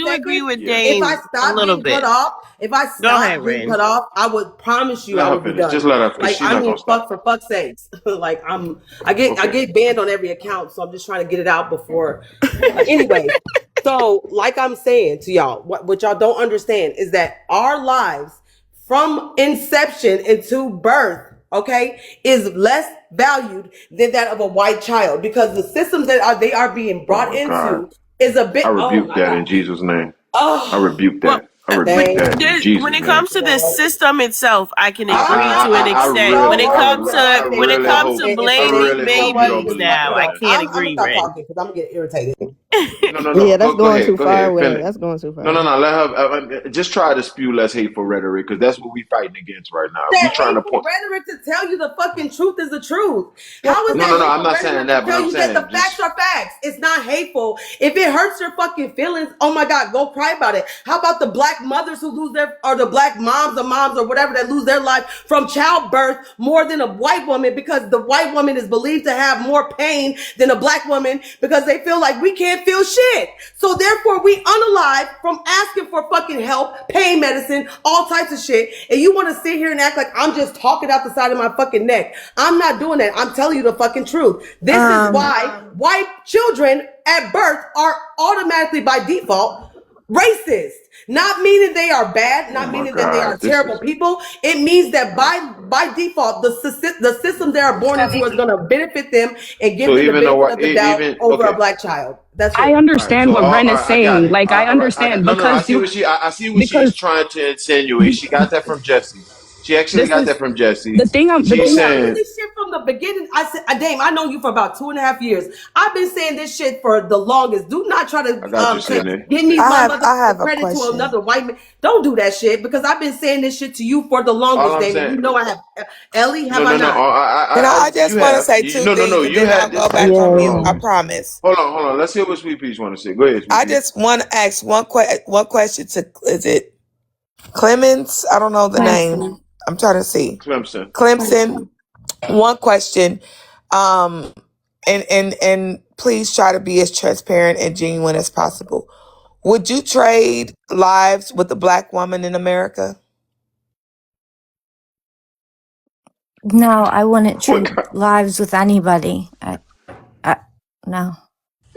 do agree seconds, with Yeah. if I Dane a stop little getting cut bit. off, if I Go ahead, stop getting Rain. cut off, I would promise you Let I her would be finish. Just done. let her finish. Like She's I not gonna mean, stop. for fuck's sakes. Like I Okay. get banned on every account, so I'm just trying to get it out before. Anyway, so like I'm saying to y'all, what y'all don't understand is that our lives from inception into birth, okay, is less valued than that of a white child because the systems that they are being Oh brought my God. into is a bit. I Oh rebuke my that in God. Jesus' name. I Oh, rebuke Well, that. I rebuke that in when Jesus' it name. comes to the system itself, I can agree to an I extent. really, When it comes to okay, when you it really know what? comes hope, to I blaming really You know hope you what? don't babies, It's believe now I that, fine. man. can't I'm gonna agree, stop Ren. talking because I'm getting irritated. Yeah, that's Go going ahead, too go far ahead, with it. finish. That's going too No, far. no, no. Let her just try to spew less hateful rhetoric because that's what we fighting against right now. We That trying to hateful point. rhetoric to tell you the fucking truth is the truth. How is No, that no, no. I'm hateful not saying rhetoric to that, but tell I'm you that the saying facts just are facts? It's not hateful. If it hurts your fucking feelings, oh my God, go cry about it. How about the black mothers who lose their, or the black moms or whatever that lose their life from childbirth more than a white woman because the white woman is believed to have more pain than a black woman because they feel like we can't feel shit. So therefore we unalive from asking for fucking help, pain medicine, all types of shit. And you want to sit here and act like I'm just talking out the side of my fucking neck. I'm not doing that. I'm telling you the fucking truth. This is why white children at birth are automatically by default racist. Not meaning they are bad, oh not my meaning that they are God, this terrible is people. It means that by default, the system they are born into is going to benefit them and give so them the even though benefit of the doubt even over a okay. black child. That's I it. All right, understand so what Ren all is right, I got saying. it. Like I All right, I got understand no, no, no. I because see you what I see what she's because trying to insinuate. She got that from Jesse. She actually this got is that from Jesse. the thing. I'm I've the She's been thing. telling you saying, this shit from the beginning. I said, Dame, I know you for about 2.5 years. I've been saying this shit for the longest. Do not try to I got you, Sydney. give me my I have motherfucking a credit to question. another white man. Don't do that shit because I've been saying this shit to you for the All longest, I'm Dame. And saying, you know I have. Ellie, no, have I no, no. not? Can I You just want to have. say two No, no, no. things and You then I'll had go this back text. on Yeah, Hold mute? I on, yeah. promise. hold on. Let's hear what Sweet Peach want to say. Go ahead, Sweet I Peach. just want to ask one question to, is it Clemens? I don't know the name. I'm trying to see. Clemson. Clemson. One question. Um, and please try to be as transparent and genuine as possible. Would you trade lives with a black woman in America? No, I wouldn't What? trade lives with anybody. I no.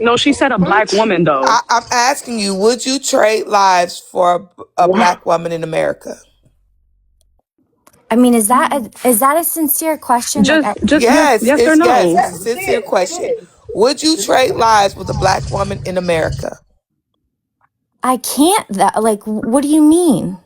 No, she said a black What? woman though. I'm asking you, would you trade lives for a Wow. black woman in America? I mean, is that a sincere question? Like, Just yes or Yes, no. it's a sincere question. Would you trade lives with a black woman in America? I can't. That like, what do you mean?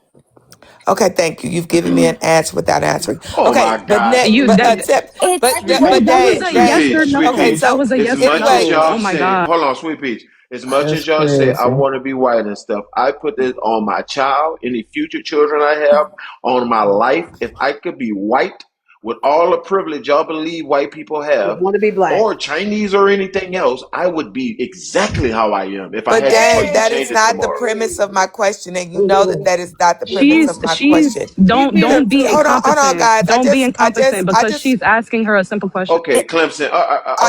Okay, thank you. You've given me an answer without answering. Oh my Okay, but God, net, You Sweet but that Peach. accept, It's but that was a Sweet yes Dame. or Peach, Sweet Okay, no. Peach. That so was a As yes or much as anyway, no. y'all Oh my say, god. hold on, Sweet Peach. As much That's as y'all say, I crazy. want to be white and stuff, I put this on my child, any future children I have, on my life. If I could be white with all the privilege y'all believe white people I have, want to be black. or Chinese or anything else, I would be exactly how I am if I but had the Dame, choice to that change is it not the tomorrow. premise of my question, and you know that that is not the premise of my She's question. He's being don't be Hold on, incompetent. guys. Don't be incompetent I because just, she's asking her a simple question. Okay, it. Clemson.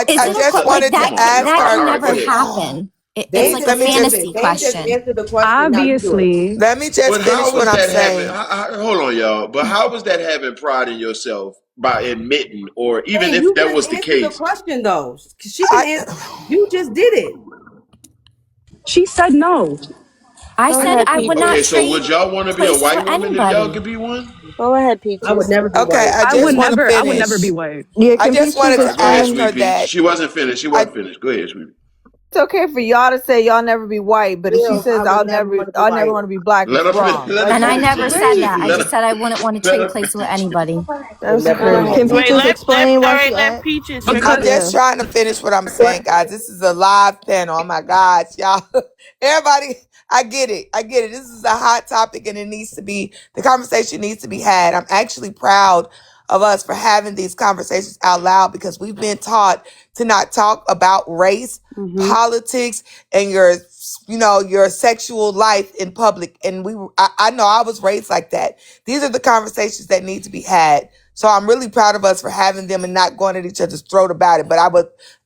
It's I not just like wanted Come that. to on, ask y'all. That All can right, her. go never ahead. happen. It's Dame like just a Let me just, answered fantasy it. Dame just question. answered the question. Now you do it. Obviously, let me just But finish how what was I'm that having? saying. Hold on, y'all. But how was that having pride in yourself by admitting, or even Dame, if you that just was the answered the case? question though. She can I, answer. You just did it. she said no. I Go said ahead, I would not Okay, Peaches. so trade would y'all want to be a places white with woman if y'all anybody. could be one? Go ahead, I would Peaches. never be okay, white. I just want to I would never be finish. white. Yeah, I can just Peaches wanted to Go ahead, ask explain? her Sweet Peach. that. She wasn't finished. She I wasn't finished. Go ahead, Sweet Peach. It's okay for y'all to say y'all never be white, but if she Still, I says would never want to be I'll never white. want to be black, Let it's her finish. wrong. Let her Like and I finish. never Let her said finish. that. I Let just her. said I wouldn't want to Let trade her places with finish. anybody. Would That's never Go want crazy. to ahead, be Can white. Wait, Peaches Peaches. explain why she let asked? Peaches I'm finish. just Yeah. trying to finish what I'm saying, guys. This is a live panel. Oh my gosh, y'all. Everybody, I get it. I get it. This is a hot topic and the conversation needs to be had. I'm actually proud of us for having these conversations out loud because we've been taught to not talk about race, Mm-hmm. politics, and your sexual life in public. And I know I was raised like that. These are the conversations that need to be had. So I'm really proud of us for having them and not going at each other's throat about it. But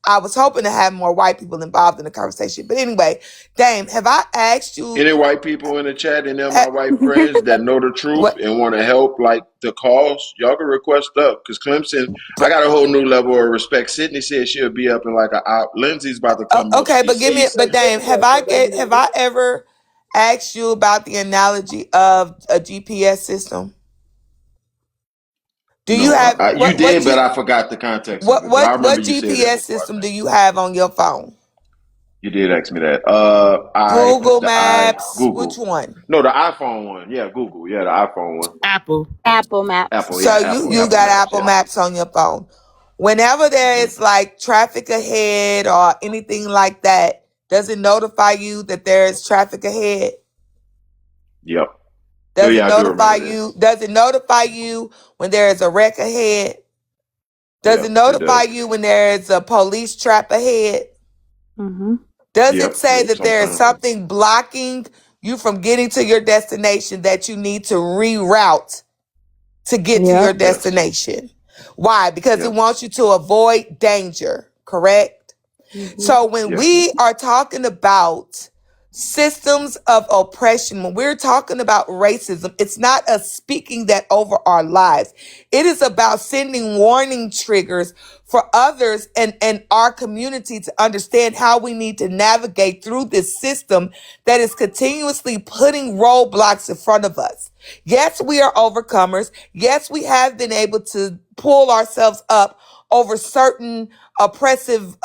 I was hoping to have more white people involved in the conversation. But anyway, Dame, have I asked you Any white people in the chat, and they're uh, my white friends that know the truth what? and want to help, like the cause, y'all can request up. Because Clemson, I got a whole new level of respect. Sydney said she'll be up in like an hour. Lindsay's about to come up. Okay, She but said, but Dame, have I ever asked you about the analogy of a GPS system? Do you no, have you did, but I forgot the context of it. But I remember what you said it GPS before, I system do think. you have on your phone? You did ask me that. Google Maps. Which Google. one? No, the iPhone one. Yeah, Google. Yeah, the iPhone one. Apple. Apple Maps. Apple. So Yeah, you Apple got Maps. Apple Yeah. Maps on your phone. Whenever there is like traffic ahead or anything like that, does it notify you that there is traffic ahead? Yep. Does it Yeah, I do notify remember you? this. Does it notify you when there is a wreck ahead? Does Yep, it it notify does. you when there is a police trap ahead? Mm-hmm. Does it Yep. say that there is Sometimes. something blocking you from getting to your destination that you need to reroute to get to your Yep. Yes. destination? Why? Because it Yep. wants you to avoid danger, correct? Mm-hmm. So when Yeah. we are talking about systems of oppression, when we're talking about racism, it's not us speaking that over our lives. It is about sending warning triggers for others and our community to understand how we need to navigate through this system that is continuously putting roadblocks in front of us. Yes, we are overcomers. Yes, we have been able to pull ourselves up over certain oppressive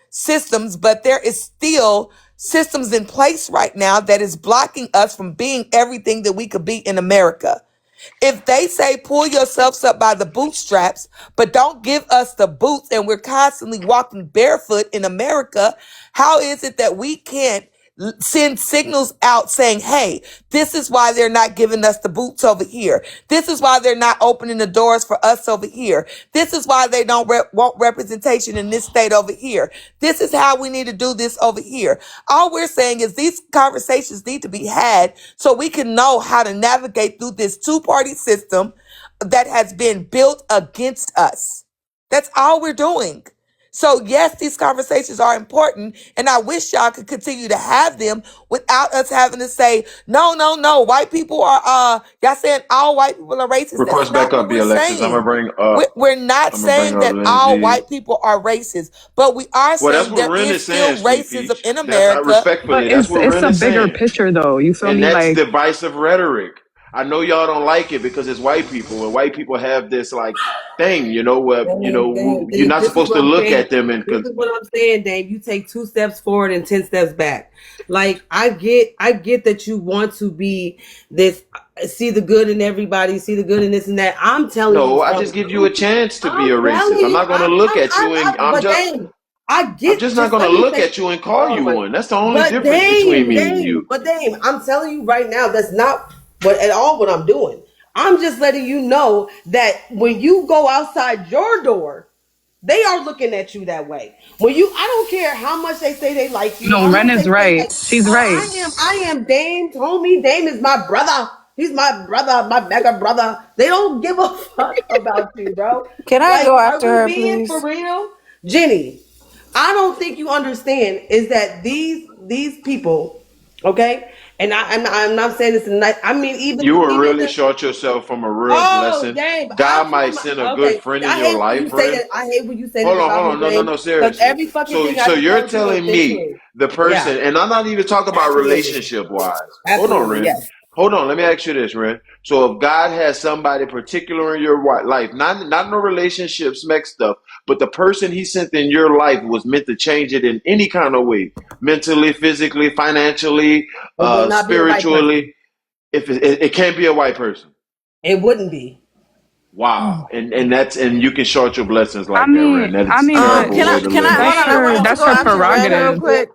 systems, but there is still systems in place right now that is blocking us from being everything that we could be in America. If they say pull yourselves up by the bootstraps, but don't give us the boots and we're constantly walking barefoot in America, how is it that we can't send signals out saying, hey, this is why they're not giving us the boots over here. This is why they're not opening the doors for us over here. This is why they don't want representation in this state over here. This is how we need to do this over here. All we're saying is these conversations need to be had so we can know how to navigate through this two-party system that has been built against us. That's all we're doing. So yes, these conversations are important, and I wish y'all could continue to have them without us having to say, no, no, no, white people are, y'all saying all white people are racist. That's Request not back what up, we're Alexis. I'm gonna saying. bring up. We're not I'm gonna bring saying up that all Lindsay. white people are racist, but we are Well, that's saying what there Ren is is saying, still Sweet racism Peach. in That's America. But respectfully. That's what it's Ren a is bigger saying, picture though. You feel and me? that's Like, divisive rhetoric. I know y'all don't like it because it's white people, and white people have this like thing, where you're not This is supposed what to I'm look saying. at them and. This is what I'm saying, Dave. You take 2 steps forward and 10 steps back. Like I get that you want to be this, see the good in everybody, see the good in this and that. I'm telling you No, I from, just give you a chance to be I'm a telling racist. I'm you, not gonna look at you and but Dave, I I'm get. just not Just gonna let me look say. at you and call Oh you my. one. That's the only But difference between me and you. Dame, I'm telling you right now, that's not at all what I'm doing. I'm just letting you know that when you go outside your door, they are looking at you that way. I don't care how much they say they like you, no, how Ren much they is say right. like, She's oh, right. I am Dame, homie. Dame is my brother. He's my brother, my mega brother. They don't give a fuck about you, bro. Can I Like, go are after we her, being for please? real? Jenny, I don't think you understand is that these people, okay? And I'm not saying this tonight. I mean, You will even really the short yourself from a real oh blessing. Dave, I God pour might my send a good okay. friend in I your hate when you life, say Ren. that. I hate when you say that Hold on, about hold me, on. No, no, Dave. no, Because seriously. every fucking So thing I so say you're about you has telling been me true. the Yeah, person, and I'm not even talking about absolutely, relationship wise. Hold on, absolutely, Ren. yes. Hold on. Let me ask you this, Ren. So if God has somebody particular in your life, not no relationships, mixed stuff, but the person He sent in your life was meant to change it in any kind of way, mentally, physically, financially, It would not be a white person. spiritually. If it can't be a white person. It wouldn't be. Wow, and you can short your blessings I like that, Ren. mean, That's a but terrible Can I way to can live I hold life. on? I wanted to that's go her after Ren real prerogative. quick.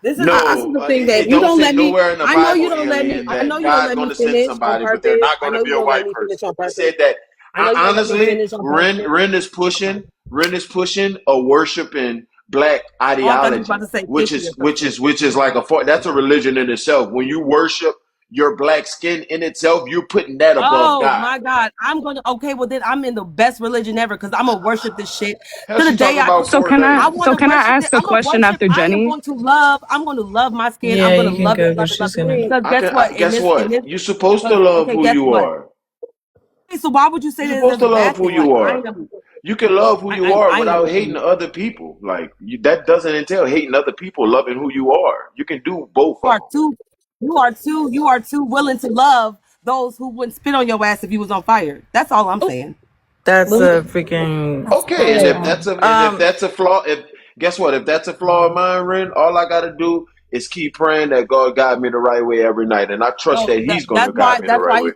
This is No, the thing, Dave. it You don't don't say let me. nowhere in the I know you Bible, don't let me. alien, I know that you don't God's let going me to send finish on somebody, but they're purpose. not I going to know be you a don't let white me person. finish on He purpose. said that. I know you don't let me Honestly, finish on Ren, purpose. Ren is pushing. Ren is pushing a worshiping black Oh, I thought you were about ideology, to say which 50 is or which something. is which is like that's a religion in itself. When you worship your black skin in itself, you're putting that above Oh God. my God. I'm gonna okay, well then I'm in the best religion ever because I'm gonna worship this shit Hell, to the she day talking I about go. So 4 can I? I days. want So to can I worship it. ask a I'm gonna question worship. after I am Jenny? going to love. I'm going to love my skin. I'm Yeah, gonna you can love it, go love because it, love she's it. gonna. Because guess what? In Guess this, what? You're supposed to love okay, who guess you what? are. Okay, so why would you say You're that supposed as to a love bad who thing? Like you I are. am, You can love who you are I am. without hating other people. Like that doesn't entail hating other people, loving who you are. You can do both You of are them. too, you are too willing to love those who wouldn't spit on your ass if you was on fire. That's all I'm saying. That's Lily, a freaking Okay, and Okay. if that's a Um. flaw, Guess what? If that's a flaw of mine, Ren, all I gotta do is keep praying that God guide me the right way every night, and I trust So that He's gonna that's guide why me the right way.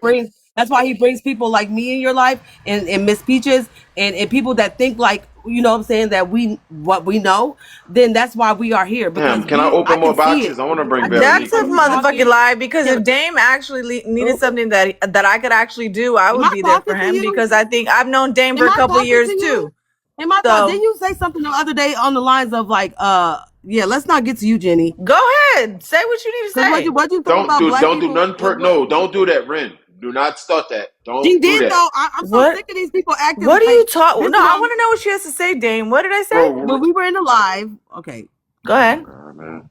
he brings people like me in your life and Miss Peaches and people that think like what I'm saying that what we know. Then that's why we are here Damn, because can I I open more can see it. boxes? I want to bring I can see That's Veronique a when up you here. motherfucking talking. lie. Because Can, if Dame actually needed oh, something that I could actually do, I am would I be there for talking to him. you? Because I think I've known Dame for Am a I couple of talking to years you? too. Am I thought? Didn't So you say something the other day on the lines of like, yeah, let's not get to you, Jenny. go ahead, say what you need to Because say. what you say about black Don't do people? none no, don't do that, Ren. Do not start that. She Don't do did that. though. I'm so What? sick of these people acting What are you like talking? this No, is I why want to know what she has to say, Dame. What did I say? Bro, when we were in the live. Okay, Go ahead. man.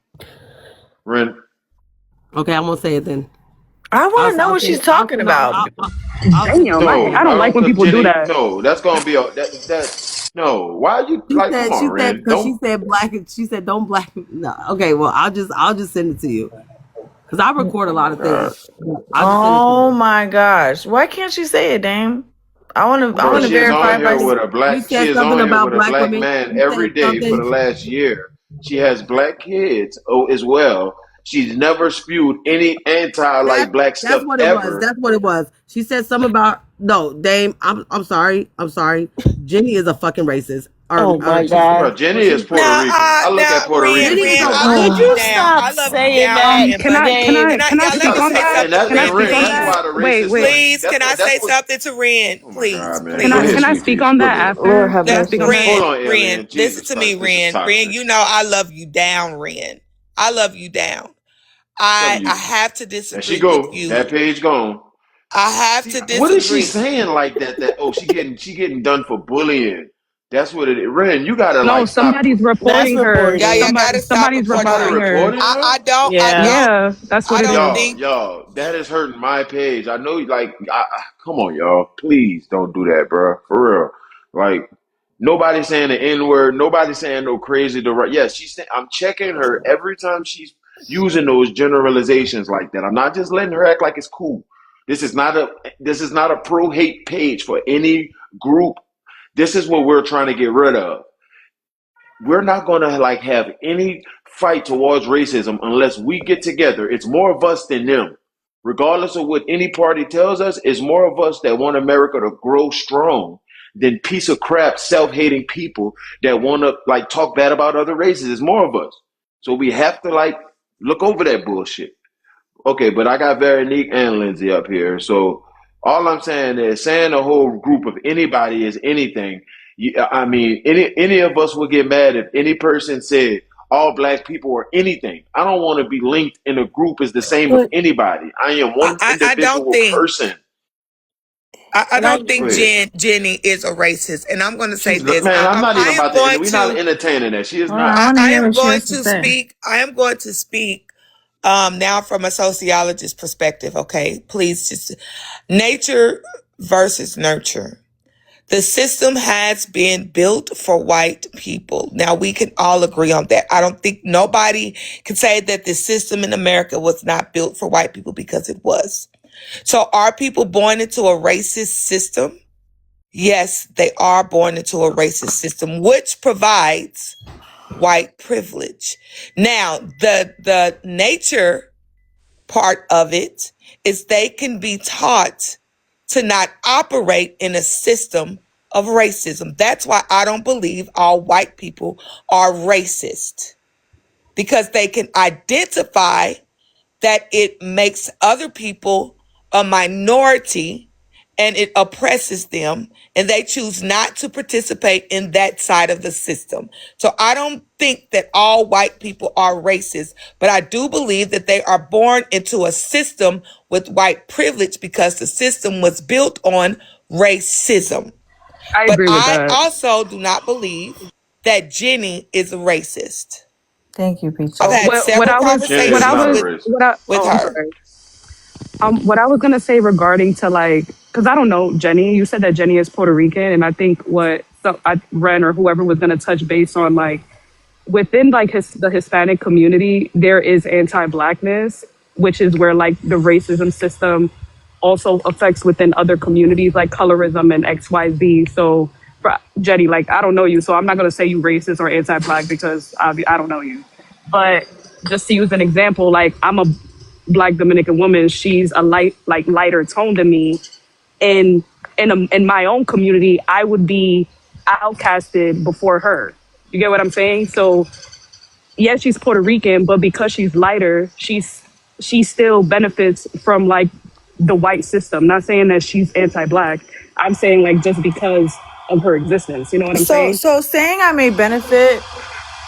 Ren, okay, I'm gonna say it then. I want to know I'll what say she's it. talking about. I'll say it. Damn, no, I don't like when cause people do Jenny, that. no, that's gonna be no. Why are you like, come She on, said Ren? because she Don't said black. She said don't black. No, okay. Well, I'll just send it to you because I record a oh lot my of God. things. I'll just send it to Oh you. my gosh! Why can't she say it, Dame? I want to. I Because Bro, want to she is verify on if I. here with a you black she said is something on here about with a black black women. man You every said day for the something. last year. She has black kids as well. She's never spewed any anti That like black that's stuff what it was. ever. That's what it was. She said something about no, Dame. I'm sorry. I'm sorry. Jenny is a fucking racist. Oh my She said Bro, god! Jenny when she is said Puerto Rican. I look at Puerto Ren, Rican Jenny is Ren, a people. I love racist. Would you you down. stop I love you saying down, that, Ren. But Dame? can I let speak me on say that? And something that to Can I Ren, and speak Ren, on that's please? that? why the Wait, racist wait. Please, can I that's say what something to Ren? oh my Please, God, man. Go ahead, Can I please. sweet speak peach. on Go that ahead. Lord after? have Can I That speak mercy. on that? Hold Ren, on, Ren, alien. listen Jesus to me, Christ. This is Ren. Ren, toxic. you know I love you down, Ren. I love you down. Love I you. have to There she disagree with go. you. That page gone. I have See, to what is she disagree. saying like that? That oh, she getting done for bullying. That's what it is. Ren, you gotta No, like stop. somebody's That's reporting her. Yeah, reporting. you gotta stop Somebody's reporting Somebody her. reporting her. reporting her. Yeah. Yeah, that's what I it don't is. think That is hurting my page. I know, like, come on, y'all. Please don't do that, bro. For real. Like, nobody saying the N word. Nobody saying no crazy. Yes, I'm checking her every time she's using those generalizations like that. I'm not just letting her act like it's cool. This is not a. This is not a pro hate page for any group. This is what we're trying to get rid of. We're not going to like have any fight towards racism unless we get together. It's more of us than them. Regardless of what any party tells us, it's more of us that want America to grow strong than piece of crap, self-hating people that want to like talk bad about other races. It's more of us. So we have to like look over that bullshit. Okay, but I got Veronique and Lindsay up here. So all I'm saying is saying a whole group of anybody is anything. I mean, any of us would get mad if any person said all black people are anything. I don't want to be linked in a group as the same of But anybody. I am one I don't individual think person. I can I? don't think Go ahead. Jenny is a racist, and I'm going to say She's not, this. man. I'm not I even am about to. going We're not to entertaining that. She is Hold on, I not. want to I hear am what she going has to to say. speak. I am going to speak now from a sociologist perspective. Okay, please just nature versus nurture. The system has been built for white people. Now we can all agree on that. I don't think nobody can say that the system in America was not built for white people because it was. So are people born into a racist system? Yes, they are born into a racist system, which provides white privilege. Now, the nature part of it is they can be taught to not operate in a system of racism. That's why I don't believe all white people are racist, because they can identify that it makes other people a minority and it oppresses them, and they choose not to participate in that side of the system. So I don't think that all white people are racist, but I do believe that they are born into a system with white privilege because the system was built on racism. I But agree with I that. also do not believe that Jenny is a racist. Thank you, I've Peaches. had What several I was Jenny what is I conversations not a was racist. what I with oh I'm her. sorry. What I was gonna say regarding to like, because I don't know Jenny. You said that Jenny is Puerto Rican, and I think Ren or whoever was gonna touch base on like within like the Hispanic community, there is anti-blackness, which is where like the racism system also affects within other communities like colorism and XYZ. So Jetty, like I don't know you, so I'm not gonna say you racist or anti-black because I don't know you. But just to use an example, like I'm a black Dominican woman. She's a lighter tone than me. In in my own community, I would be outcasted before her. You get what I'm saying? So yes, she's Puerto Rican, but because she's lighter, she still benefits from like the white system. Not saying that she's anti-black. I'm saying like just because of her existence. You know what I'm saying? So saying I may benefit,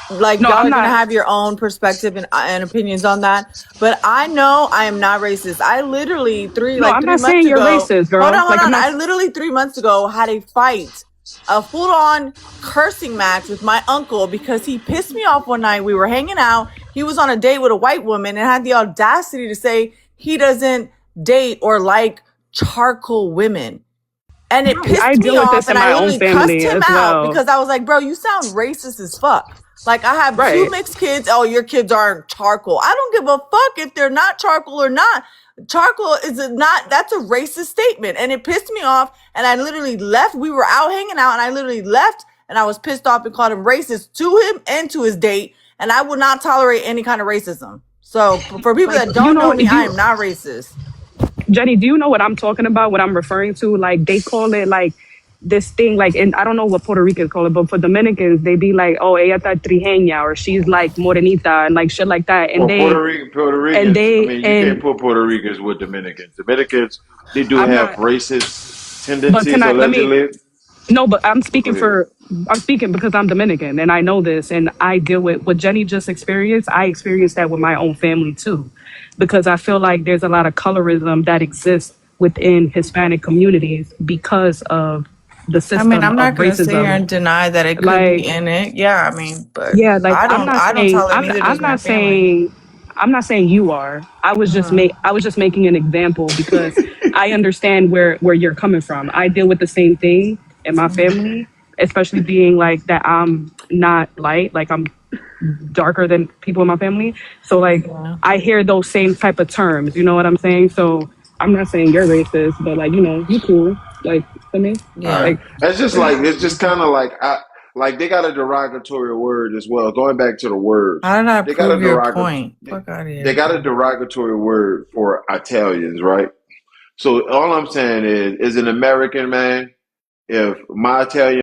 like No, y'all I'm are gonna not. have your own perspective and opinions on that, but I know I am not racist. I literally No, I'm three not months saying you're ago, racist, hold girl. on, hold Like I'm on. not. I literally 3 months ago had a fight, a full on cursing match with my uncle because he pissed me off one night. We were hanging out. He was on a date with a white woman and had the audacity to say he doesn't date or like charcoal women. And it Right. I pissed me deal with off, this in and I my own literally cussed family him as out well. because I was like, bro, you sound racist as fuck. Like, I have two Right. mixed kids. Oh, your kids aren't charcoal. I don't give a fuck if they're not charcoal or not. Charcoal is not, that's a racist statement. And it pissed me off. And I literally left. We were out hanging out, and I literally left, and I was pissed off and called him racist to him and to his date. And I would not tolerate any kind of racism. So, for people Like that you don't know, know me, do I you, am not racist. Jenny, do you know what I'm talking about? What I'm referring to? Like they call it like this thing, like, and I don't know what Puerto Ricans call it, but for Dominicans, they be like, oh, ella está trijeña, or she's like morenita, and like shit like that. Well, Puerto And Ricans. I they, mean, you can't and put Puerto Ricans with Dominicans. Dominicans, they do I'm have not, racist but can tendencies, I, let me, allegedly. no, but But go ahead. I'm speaking because I'm Dominican and I know this and I deal with what Jenny just experienced. I experienced that with my own family too, because I feel like there's a lot of colorism that exists within Hispanic communities because of the I mean, system I'm of not gonna sit here racism. and deny that it could be Like, in it. Yeah, I mean, but yeah, like I don't tolerate neither does my family. I'm not saying you are. Uh-huh. I was just making an example because I understand where you're coming from. I deal with the same thing in my family, especially being like that I'm not light, like I'm darker than people in my family. So like Yeah. I hear those same type of terms, you know what I'm saying? So I'm not saying you're racist, but like, you know, you cool. Like for me. All Yeah. right. Like It's just kind of like, like they got a derogatory word as well. Going back to the words, How did I they got a prove your point? Fuck out of they here. got a derogatory word for Italians, right? So all I'm saying is an American man, if my Italian